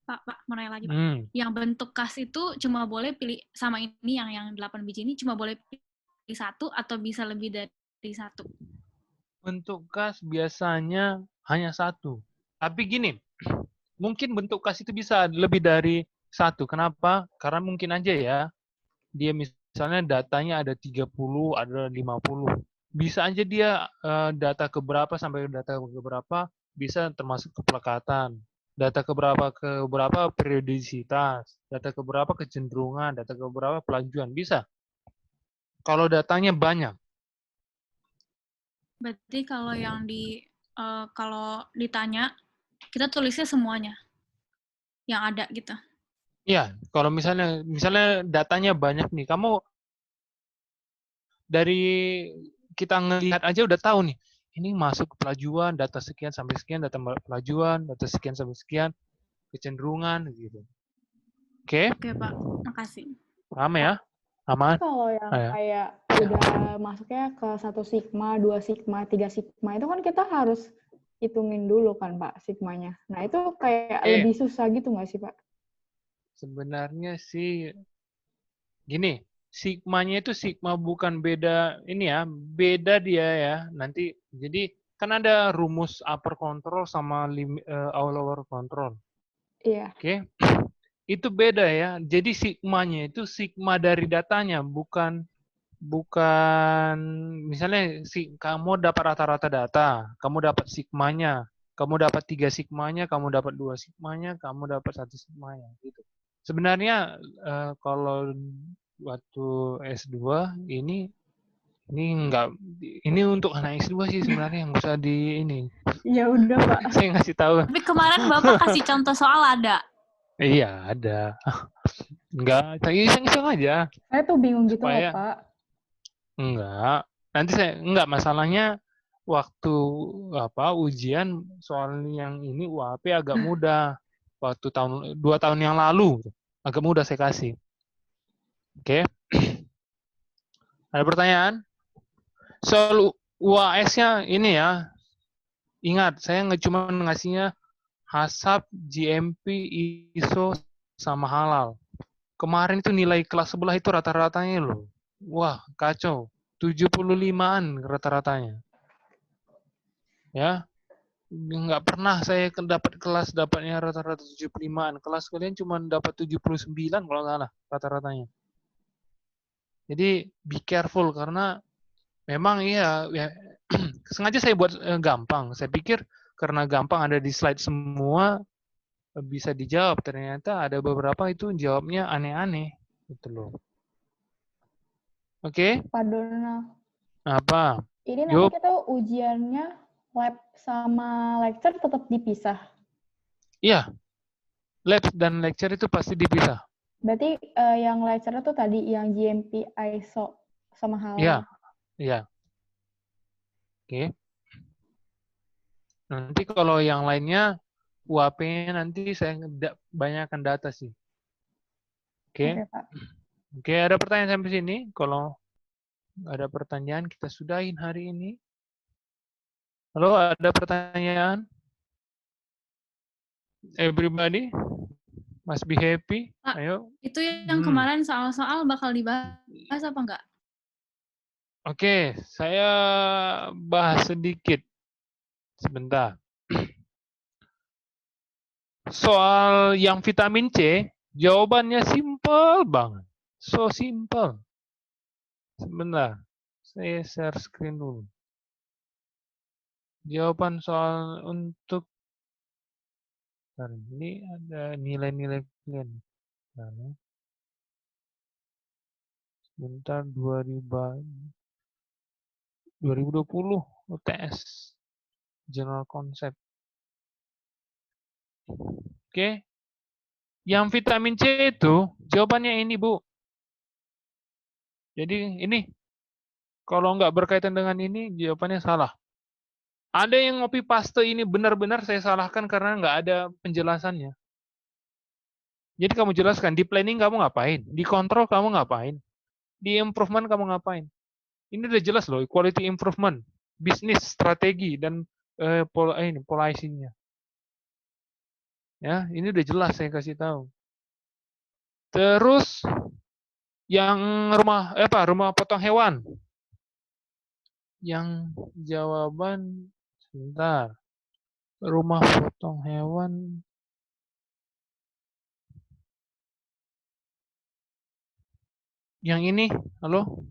Speaker 6: Pak, mau nanya lagi, Pak. Yang bentuk kas itu cuma boleh pilih sama ini yang 8 biji ini cuma boleh pilih 1 atau bisa lebih dari 1?
Speaker 1: Bentuk kas biasanya hanya 1. Tapi gini, mungkin bentuk kas itu bisa lebih dari 1. Kenapa? Karena mungkin aja ya, dia misalnya datanya ada 30, ada 50. Bisa aja dia data keberapa sampai data keberapa bisa termasuk kepelekatan. Data keberapa periodisitas, data keberapa kecenderungan, data keberapa pelajuan. Bisa. Kalau datanya banyak.
Speaker 6: Berarti kalau yang kalau ditanya, kita tulisnya semuanya yang ada gitu.
Speaker 1: Iya, kalau misalnya datanya banyak nih, kamu dari kita ngelihat aja udah tahu nih, ini masuk pelajuan, data sekian sampai sekian, data pelajuan, data sekian sampai sekian, kecenderungan gitu. Oke?
Speaker 6: Oke, Pak. Makasih.
Speaker 1: Paham ya? Aman?
Speaker 5: Kalau yang
Speaker 1: Ya.
Speaker 5: kayak udah masuknya ke 1 sigma, 2 sigma, 3 sigma, itu kan kita harus hitungin dulu kan Pak sigmanya. Nah itu kayak lebih susah gitu nggak sih Pak?
Speaker 1: Sebenarnya sih gini, sigmanya itu sigma bukan beda ini ya, beda dia ya. Nanti jadi kan ada rumus upper control sama lower control.
Speaker 5: Iya.
Speaker 1: Oke. Itu beda ya. Jadi sigmanya itu sigma dari datanya, bukan misalnya kamu dapat rata-rata data, kamu dapat sigmanya, kamu dapat 3 sigmanya, kamu dapat 2 sigmanya, kamu dapat 1 sigmanya gitu. Sebenarnya kalau waktu S2 ini enggak, ini untuk anak S2 sih sebenarnya, nggak usah di ini.
Speaker 5: Ya udah Pak.
Speaker 1: Saya ngasih tahu.
Speaker 6: Tapi kemarin Bapak kasih contoh soal ada.
Speaker 1: Iya, ada. Enggak, saya iseng-iseng aja.
Speaker 5: Saya tuh bingung gitu loh
Speaker 1: Supaya-
Speaker 5: Pak.
Speaker 1: Enggak. Nanti enggak, masalahnya waktu ujian soal yang ini UAP agak mudah. Waktu 2 tahun yang lalu agak mudah saya kasih. Oke. Ada pertanyaan? Soal UAS-nya ini ya. Ingat, saya cuma ngasihnya HACCP, GMP, ISO sama halal. Kemarin itu nilai kelas sebelah itu rata-ratanya loh. Wah, kacau. 75-an rata-ratanya. Ya, nggak pernah saya dapat kelas dapatnya rata-rata 75-an. Kelas kalian cuma dapat 79 kalau nggak salah rata-ratanya. Jadi be careful karena memang ya sengaja saya buat gampang. Saya pikir karena gampang ada di slide semua bisa dijawab. Ternyata ada beberapa itu jawabnya aneh-aneh gitu loh. Oke?
Speaker 5: Pak Donald.
Speaker 1: Apa?
Speaker 5: Ini
Speaker 1: Yup.
Speaker 5: nanti kita ujiannya lab sama lecture tetap dipisah.
Speaker 1: Iya. Lab dan lecture itu pasti dipisah.
Speaker 5: Berarti yang lecture itu tadi yang GMP, ISO sama halal.
Speaker 1: Iya. Iya. Oke. Nanti kalau yang lainnya UAP-nya nanti saya banyakkan data sih. Oke.
Speaker 5: Oke, Pak.
Speaker 1: Oke, ada pertanyaan sampai sini? Kalau nggak ada pertanyaan, kita sudahin hari ini. Halo, ada pertanyaan? Everybody must be happy.
Speaker 6: Pak,
Speaker 1: Ayo.
Speaker 6: Itu yang kemarin soal-soal bakal dibahas apa enggak?
Speaker 1: Oke, saya bahas sedikit. Sebentar. Soal yang vitamin C, jawabannya simple banget. So simple. Sebentar. Saya share screen dulu. Jawaban soal untuk ini ada nilai-nilai kalian. Sebentar 2020 UTS General Concept. Oke. Yang vitamin C itu jawabannya ini, Bu. Jadi ini kalau nggak berkaitan dengan ini jawabannya salah. Ada yang copy paste ini benar-benar saya salahkan karena nggak ada penjelasannya. Jadi kamu jelaskan, di planning kamu ngapain, di kontrol kamu ngapain, di improvement kamu ngapain. Ini udah jelas loh, quality improvement, bisnis, strategi, dan policing-nya. Ya, ini udah jelas saya kasih tahu. Terus yang rumah potong hewan. Yang jawaban sebentar. Rumah potong hewan. Yang ini, halo?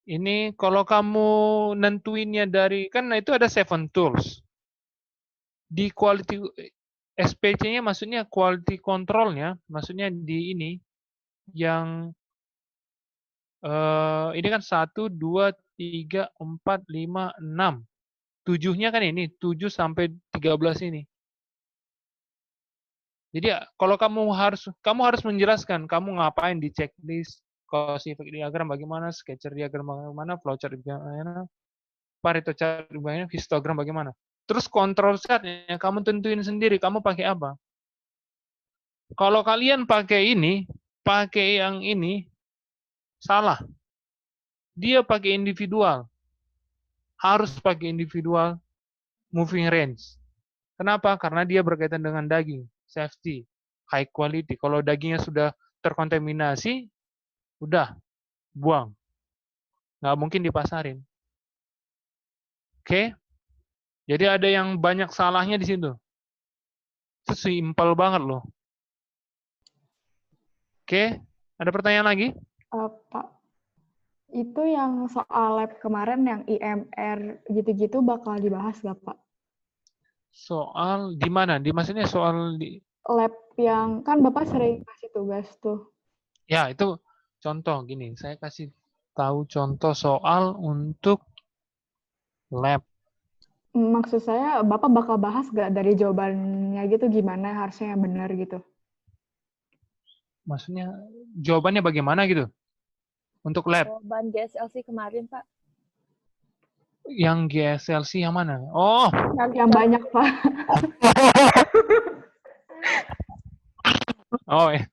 Speaker 1: Ini kalau kamu nentuinnya dari, kan itu ada 7 tools. Di quality SPC-nya maksudnya quality control-nya, maksudnya di ini, yang ini kan 1, 2, 3, 4, 5, 6. 7-nya kan ini, 7 sampai 13 ini. Jadi kalau kamu harus menjelaskan kamu ngapain di checklist, cause effect diagram bagaimana, scatter diagram bagaimana, flowchart bagaimana, Pareto chart bagaimana, histogram bagaimana. Terus control chartnya kamu tentuin sendiri kamu pakai apa. Kalau kalian pakai yang ini salah. Dia pakai individual. Harus pakai individual moving range. Kenapa? Karena dia berkaitan dengan daging, safety, high quality. Kalau dagingnya sudah terkontaminasi, udah, buang. Nggak mungkin dipasarin. Oke? Jadi ada yang banyak salahnya di situ. Itu simpel banget loh. Oke? Ada pertanyaan lagi?
Speaker 5: Pak, itu yang soal lab kemarin yang IMR gitu-gitu bakal dibahas nggak, Pak?
Speaker 1: Soal di mana? Maksudnya soal di
Speaker 5: lab yang kan Bapak sering kasih tugas tuh.
Speaker 1: Ya, itu contoh gini. Saya kasih tahu contoh soal untuk lab.
Speaker 5: Maksud saya Bapak bakal bahas nggak dari jawabannya gitu gimana harusnya yang benar gitu?
Speaker 1: Maksudnya jawabannya bagaimana gitu? Untuk lab.
Speaker 8: Jawaban GSLC kemarin, Pak.
Speaker 1: Yang GSLC yang mana? Oh,
Speaker 5: Yang banyak, Pak.
Speaker 1: oh ya.